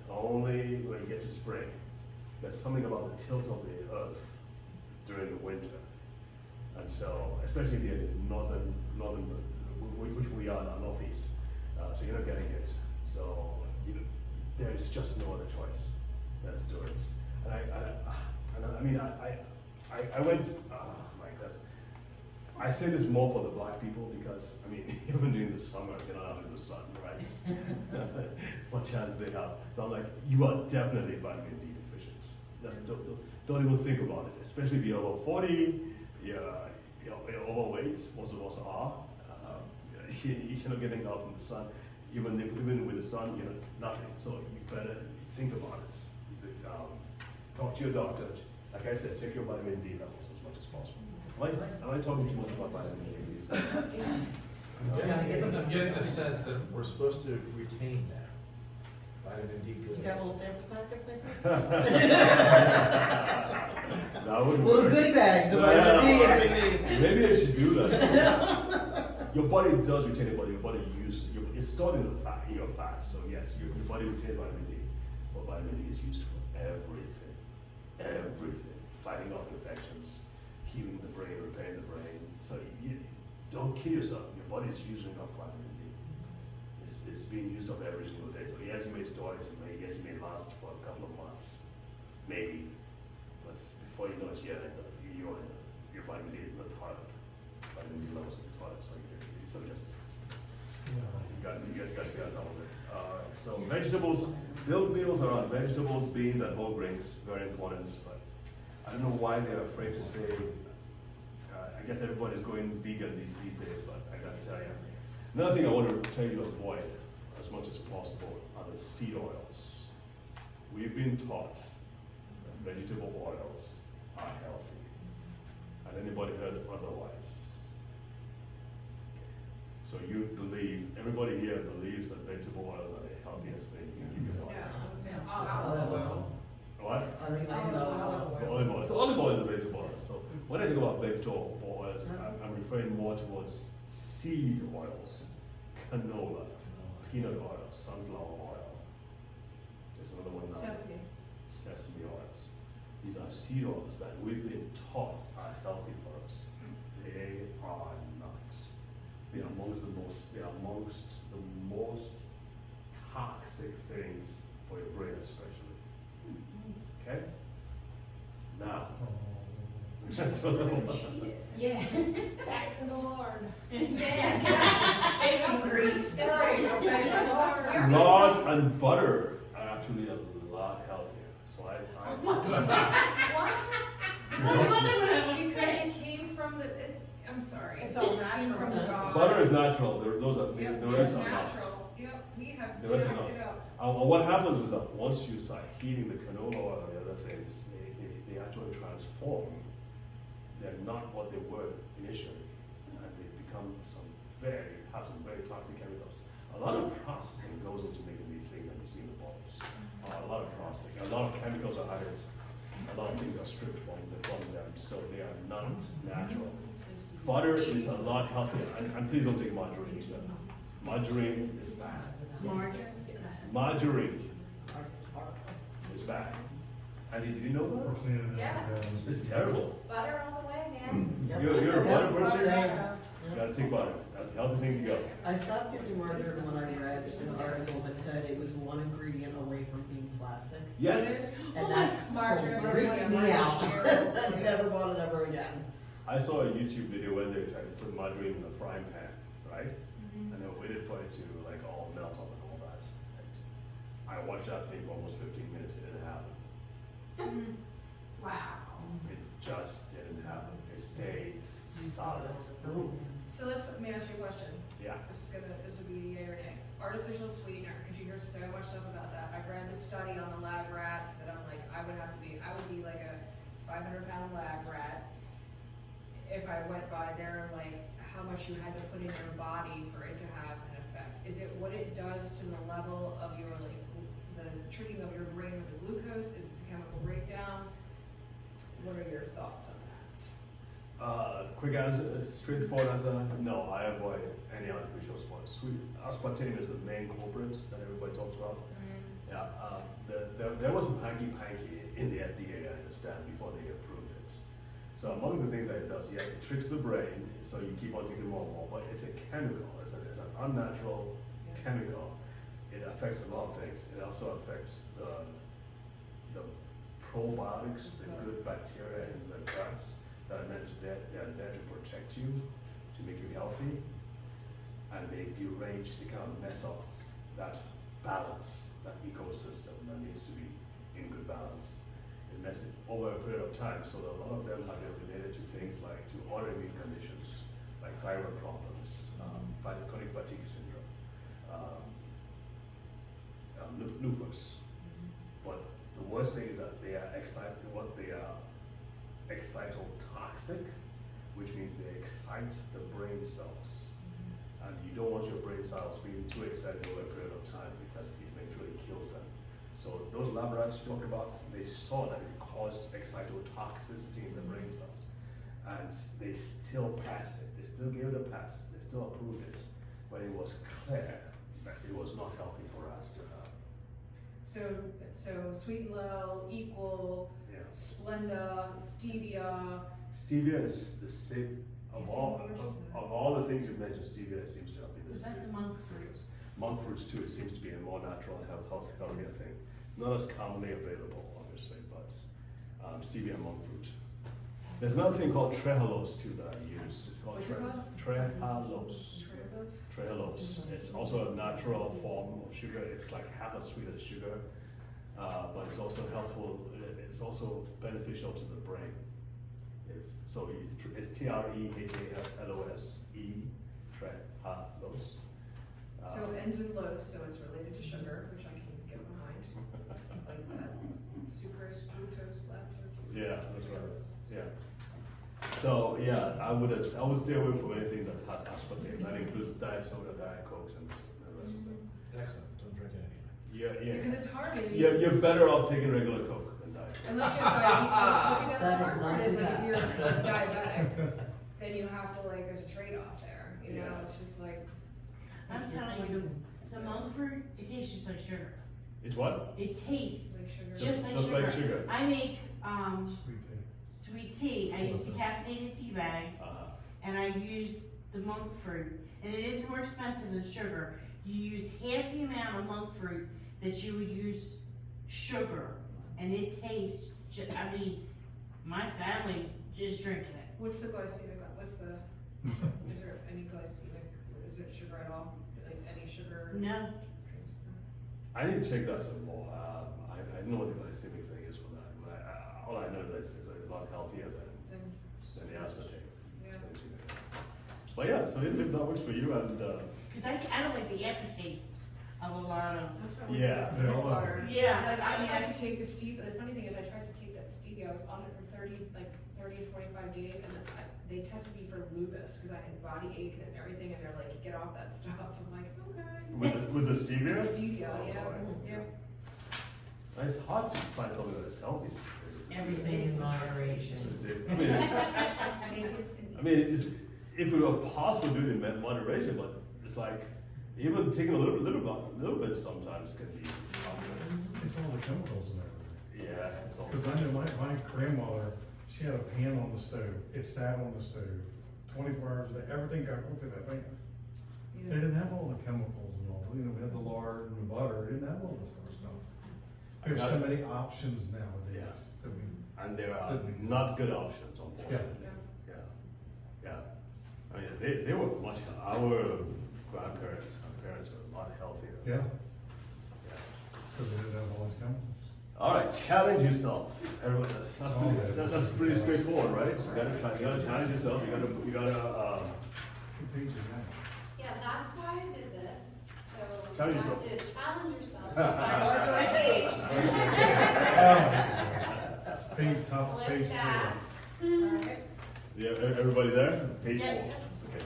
Only when you get to spring. There's something about the tilt of the earth during the winter. And so, especially the northern, which we are now, northeast. So you're not getting it. So there's just no other choice than to do it. And I went, oh my God. I say this more for the black people because, I mean, even during the summer, they're not out in the sun, right? What chance they have? So I'm like, you are definitely vitamin D deficient. Don't even think about it, especially if you're over 40, you're overweight, most of us are. You're not getting out in the sun. Even with the sun, nothing. So you better think about it. Talk to your doctor. Like I said, check your vitamin D levels as much as possible. Am I talking too much about vitamin D? I'm getting the sense that we're supposed to retain that. Vitamin D good. You got a little sample pack up there? That would Little work. goodie bags of vitamin D every day. Maybe I should do that. Your body does retain it, but your body it's stored in your fat. So yes, your body retains vitamin D, but vitamin D is used for everything. Everything. Fighting off infections, healing the brain, repairing the brain. So you don't kill yourself. Your body is using up vitamin D. It's being used up every single day. So yes, you may store it. Yes, it may last for a couple of months, maybe. But before you know it, your vitamin D is in the toilet. Vitamin D levels in the toilet. So just you got to stay on top of it. So vegetables, build meals around vegetables, beans, and whole grains, very important. But I don't know why they're afraid to say. I guess everybody's going vegan these days, but I got to tell you. Another thing I want to tell you to avoid as much as possible are the seed oils. We've been taught that vegetable oils are healthy. Has anybody heard otherwise? So you believe, everybody here believes that vegetable oils are the healthiest thing you can give your body. Yeah, olive oil. What? Olive oil. Olive oil. So olive oil is a vegetable oil. So when I think about vegetable oils, I'm referring more towards seed oils, canola, peanut oil, sunflower oil. There's another one now. Sesame oils. These are seed oils that we've been taught are healthy for us. They are not. They are amongst the most toxic things for your brain, especially. Okay? Now. Yeah. Back to the Lord. Yeah. Bacon grease. Lard and butter are actually a lot healthier. So What? Because it came from the. I'm sorry. It's all It came natural. from God. butter is natural. Those are Yep, the rest it's are not. natural. Yep, we have The rest are jacked not. it up. What happens is that once you start heating the canola oil and the other things, they actually transform. They're not what they were initially, and they become have some very toxic chemicals. A lot of processing goes into making these things that you see in the bottles. A lot of processing, a lot of chemicals are added, a lot of things are stripped from them, so they are not natural. Butter is a lot healthier, and please don't take margarine either. Margarine is bad. Margarine is bad. Andy, did you know We're that? cleaning it Yeah. up. This is terrible. Butter all the way, man. You're a butter person? Yeah. You gotta take butter. That's a healthy thing to go. I stopped using margarine when I read an article that said it was one ingredient away from being plastic. Yes. And that Margarine. freaked me out. I never bought it ever again. I saw a YouTube video where they tried to put margarine in a frying pan, right? And they waited for it to like all melt up and all that. I watched that thing for almost 15 minutes. It didn't happen. Wow. It just didn't happen. It stayed solid. So let me ask you a question. Yeah. This will be a yay or nay. Artificial sweetener, because you hear so much stuff about that. I've read the study on the lab rats that I'm like, I would be like a 500-pound lab rat if I went by there, like how much you had to put in your body for it to have an effect. Is it what it does to the level of your, like, the tricking of your brain with the glucose? Is it the chemical breakdown? What are your thoughts on that? Quick answer, straightforward answer, no, I avoid any artificial sports. Aspartame is the main culprit that everybody talks about. Yeah, there was some hanky-panky in the FDA, I understand, before they approved it. So among the things that it does, yeah, it tricks the brain, so you keep on taking more and more, but it's a chemical, it's an unnatural chemical. It affects a lot of things. It also affects the probiotics, the good bacteria in the guts that are meant to they're there to protect you, to make you healthy, and they derange, they kind of mess up that balance, that ecosystem that needs to be in good balance. It messes over a period of time, so a lot of them have been related to things like to autoimmune conditions, like thyroid problems, chronic fatigue syndrome, lupus. But the worst thing is that they are excitotoxic, which means they excite the brain cells. And you don't want your brain cells being too excited over a period of time because it eventually kills them. So those lab rats you talk about, they saw that it caused excitotoxicity in the brain cells. And they still passed it. They still gave it a pass. They still approved it. But it was clear that it was not healthy for us to have. So sweet and low equal Splenda, stevia. Stevia is the same of all the things you mentioned. Stevia seems to be the That's same. the monk fruit. Monk fruits too. It seems to be a more natural, healthier thing. Not as commonly available, obviously, but stevia and monk fruit. There's another thing called trehalose too that I use. It's called What's it called? trehalose. Tribose? Trehalose. It's also a natural form of sugar. It's like half as sweet as sugar, but it's also helpful. It's also beneficial to the brain. It's trehalose, trehalose. So ends in los, so it's related to sugar, which I can get behind. Like that. Sucrose, glucose, lactose. Yeah, that's right. Yeah. So yeah, I would stay away from anything that has aspartame. That includes diet soda, diet cokes, and the rest of them. Excellent, don't drink it anyway. Yeah. Because it's hard, maybe. Yeah, you're better off taking regular Coke than diet. Unless you have diabetes. See, That that's the is hard not part is like bad. if you're diabetic, then you have to like, there's a trade-off there, you know, Yeah. it's just like. I'm telling you, the Mumford, it tastes just like sugar. It's what? It tastes Like sugar. just like Just sugar. like sugar. I make, Sweet tea. sweet tea. I use decaffeinated tea bags, and I use the monk fruit, and it is more expensive than sugar. You use half the amount of monk fruit that you would use sugar, and it tastes, I mean, my family just drinking it. What's the glycemic, is there any glycemic, is it sugar at all? Like any sugar? No, transfer? I didn't check that some more. I don't know what the glycemic thing is for that. But all I know is it's a lot healthier than the aspartame. Yeah. But yeah, so if that works for you, and because I don't like the aftertaste of a lot of. That's probably Yeah. They all are. water. Yeah, Like I I mean, tried to take the stevia, the funny thing is I tried to take that stevia, I was on it for 30 to 45 days, and they tested me for lupus, because I had body ache and everything, and they're like, get off that stuff, I'm like, okay. with the stevia, Stevia, Oh, yeah, boy. yeah. it's hard to find something that's healthy. Everything in moderation. I mean, it's, if it were possible to do it in moderation, but it's like even taking a little bit sometimes can be. It's all the chemicals in everything. Yeah, it's all. Because I know my grandmother, she had a pan on the stove, it sat on the stove, 24 hours a day, everything got cooked in that pan. They didn't have all the chemicals and all, we had the lard and the butter, they didn't have all this other stuff. We have so many options nowadays. Yeah. That we, And there are Didn't exist. not good options, unfortunately. Yeah. I mean, they were much. Our grandparents and parents were a lot healthier. yeah, Yeah. because they didn't have all these chemicals. All right, challenge yourself. Everyone, Oh, that's pretty straightforward, right? You gotta challenge yourself. You gotta. Two pages now. Yeah, that's why I did this, so you Challenge have yourself. to challenge yourself. Find the right page. Page, top of page Click that. 4. Yeah, everybody there? Page Yeah. 4. Okay.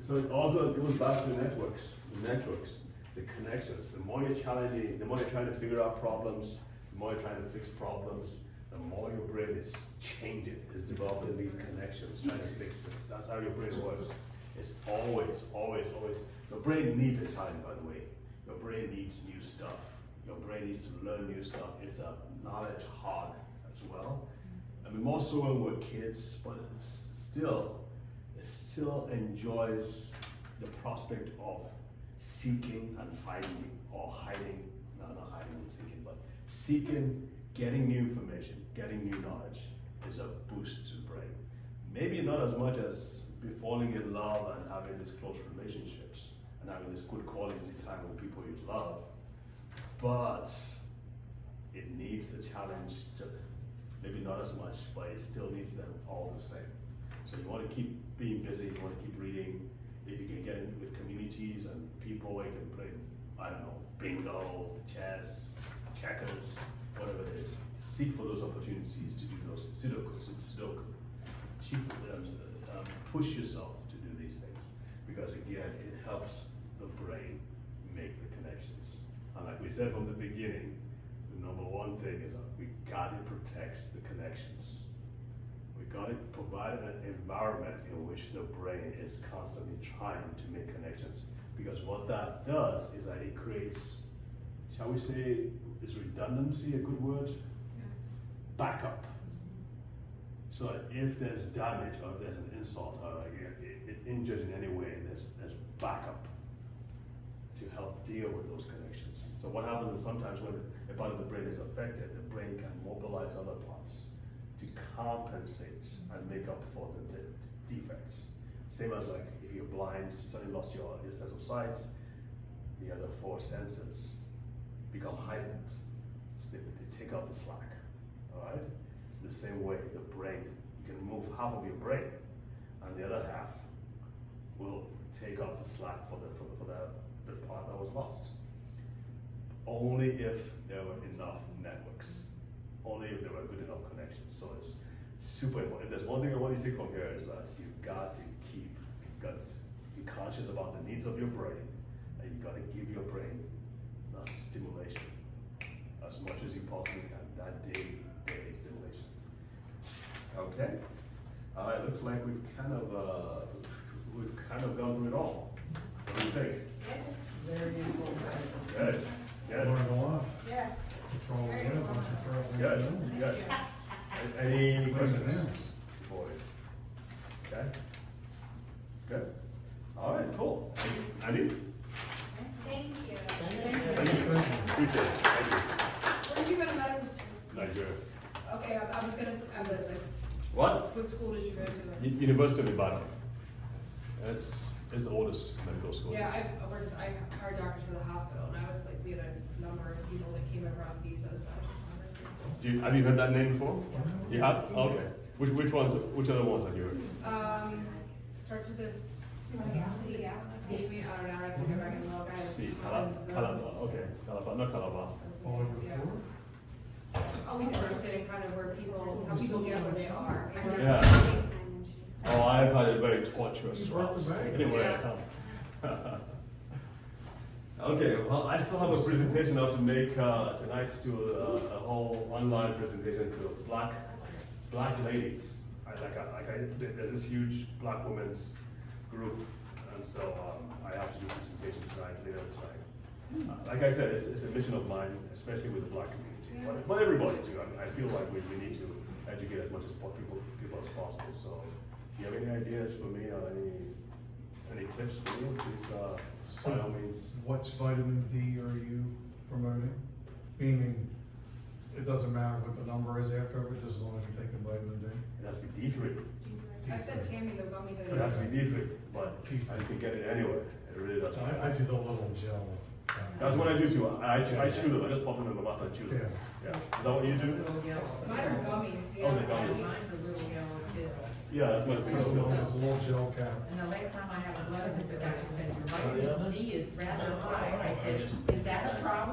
So it goes back to the networks, the connections. The more you're challenging, the more you're trying to figure out problems, the more you're trying to fix problems, the more your brain is changing, is developing these connections, trying to fix things. That's how your brain works. It's always. Your brain needs a challenge, by the way. Your brain needs new stuff. Your brain needs to learn new stuff. It's a knowledge hog as well. I mean, more so when we're kids, but it still enjoys the prospect of seeking and finding or hiding. No, not hiding and seeking, but seeking, getting new information, getting new knowledge is a boost to the brain. Maybe not as much as falling in love and having these close relationships and having this good quality time with people you love, but it needs the challenge to, maybe not as much, but it still needs them all the same. So you want to keep being busy, you want to keep reading. If you can get in with communities and people, you can play, I don't know, bingo, chess, checkers, whatever it is. Seek for those opportunities to do those Sudoku. Push yourself to do these things, because again, it helps the brain make the connections. And like we said from the beginning, the number one thing is that we gotta protect the connections. We gotta provide an environment in which the brain is constantly trying to make connections. Because what that does is that it creates, shall we say, is redundancy a good word? Yeah. Backup. So that if there's damage or if there's an insult or it injured in any way, there's backup to help deal with those connections. So what happens is sometimes when a part of the brain is affected, the brain can mobilize other parts to compensate and make up for the defects. Same as like if you're blind, you suddenly lost your sense of sight, the other 4 senses become heightened. They take up the slack, all right? The same way, the brain, you can move half of your brain, and the other half will take up the slack for the the part that was lost. Only if there were enough networks, only if there were good enough connections. So it's super important. If there's one thing I want you to take from here is that you've got to be conscious about the needs of your brain, and you've got to give your brain that stimulation as much as you possibly can, that daily stimulation. Okay? All right, looks like we've kind of gone through it all. What do you think? Very useful. Good. Good. Learned a lot. Yeah. To throw away a bunch of crap. we Good. didn't know. Good. Any questions? Questions? Before we- Okay. Good. All right, cool. Andy? Thank you. Thank you. Appreciate it. Thank you. Where did you go to medical school? Nigeria. Okay, I was gonna, I was like, What? what school did you go to? University of Ibadan. It's the oldest medical school. Yeah, I hired doctors for the hospital, and I was like, we had a number of people that came over on visas, so I was just wondering. Have you heard that name before? You have? Okay. Which other ones have you heard? Starts with this Yeah. C, I don't know, I have to go back and look. I had See, tons of- Calabar. Okay, Calabar, not Calabar. All over the Yeah. floor? Always interested in kind of where people, how people get where they are. Yeah. Oh, I've had a very torturous route anyway I come. Okay, well, I still have a presentation I have to make tonight to a whole online presentation to black ladies. There's this huge black women's group, and so I have to do a presentation tonight, later tonight. Like I said, it's a mission of mine, especially with the black community, but everybody too. I feel like we need to educate as much as people as possible. So, if you have any ideas for me or any tips for me, please by all means. What vitamin D are you promoting? Meaning, it doesn't matter what the number is after it, just as long as you're taking vitamin D? It has to be D3. I said Tammy, the gummies. It has to be D3, but you can get it anywhere. It really doesn't. I do the little gel. That's what I do too. I chew them. I just pop them in my mouth and chew them. Yeah. Is that what you do? Little yellow. Mine are gummies, Oh, yeah. they're gummies. Mine's a little yellow too. Yeah, that's what it's It's a little gel cap. And the last time I had a blood test, the doctor said, your vitamin D is rather high. I said, is that a problem?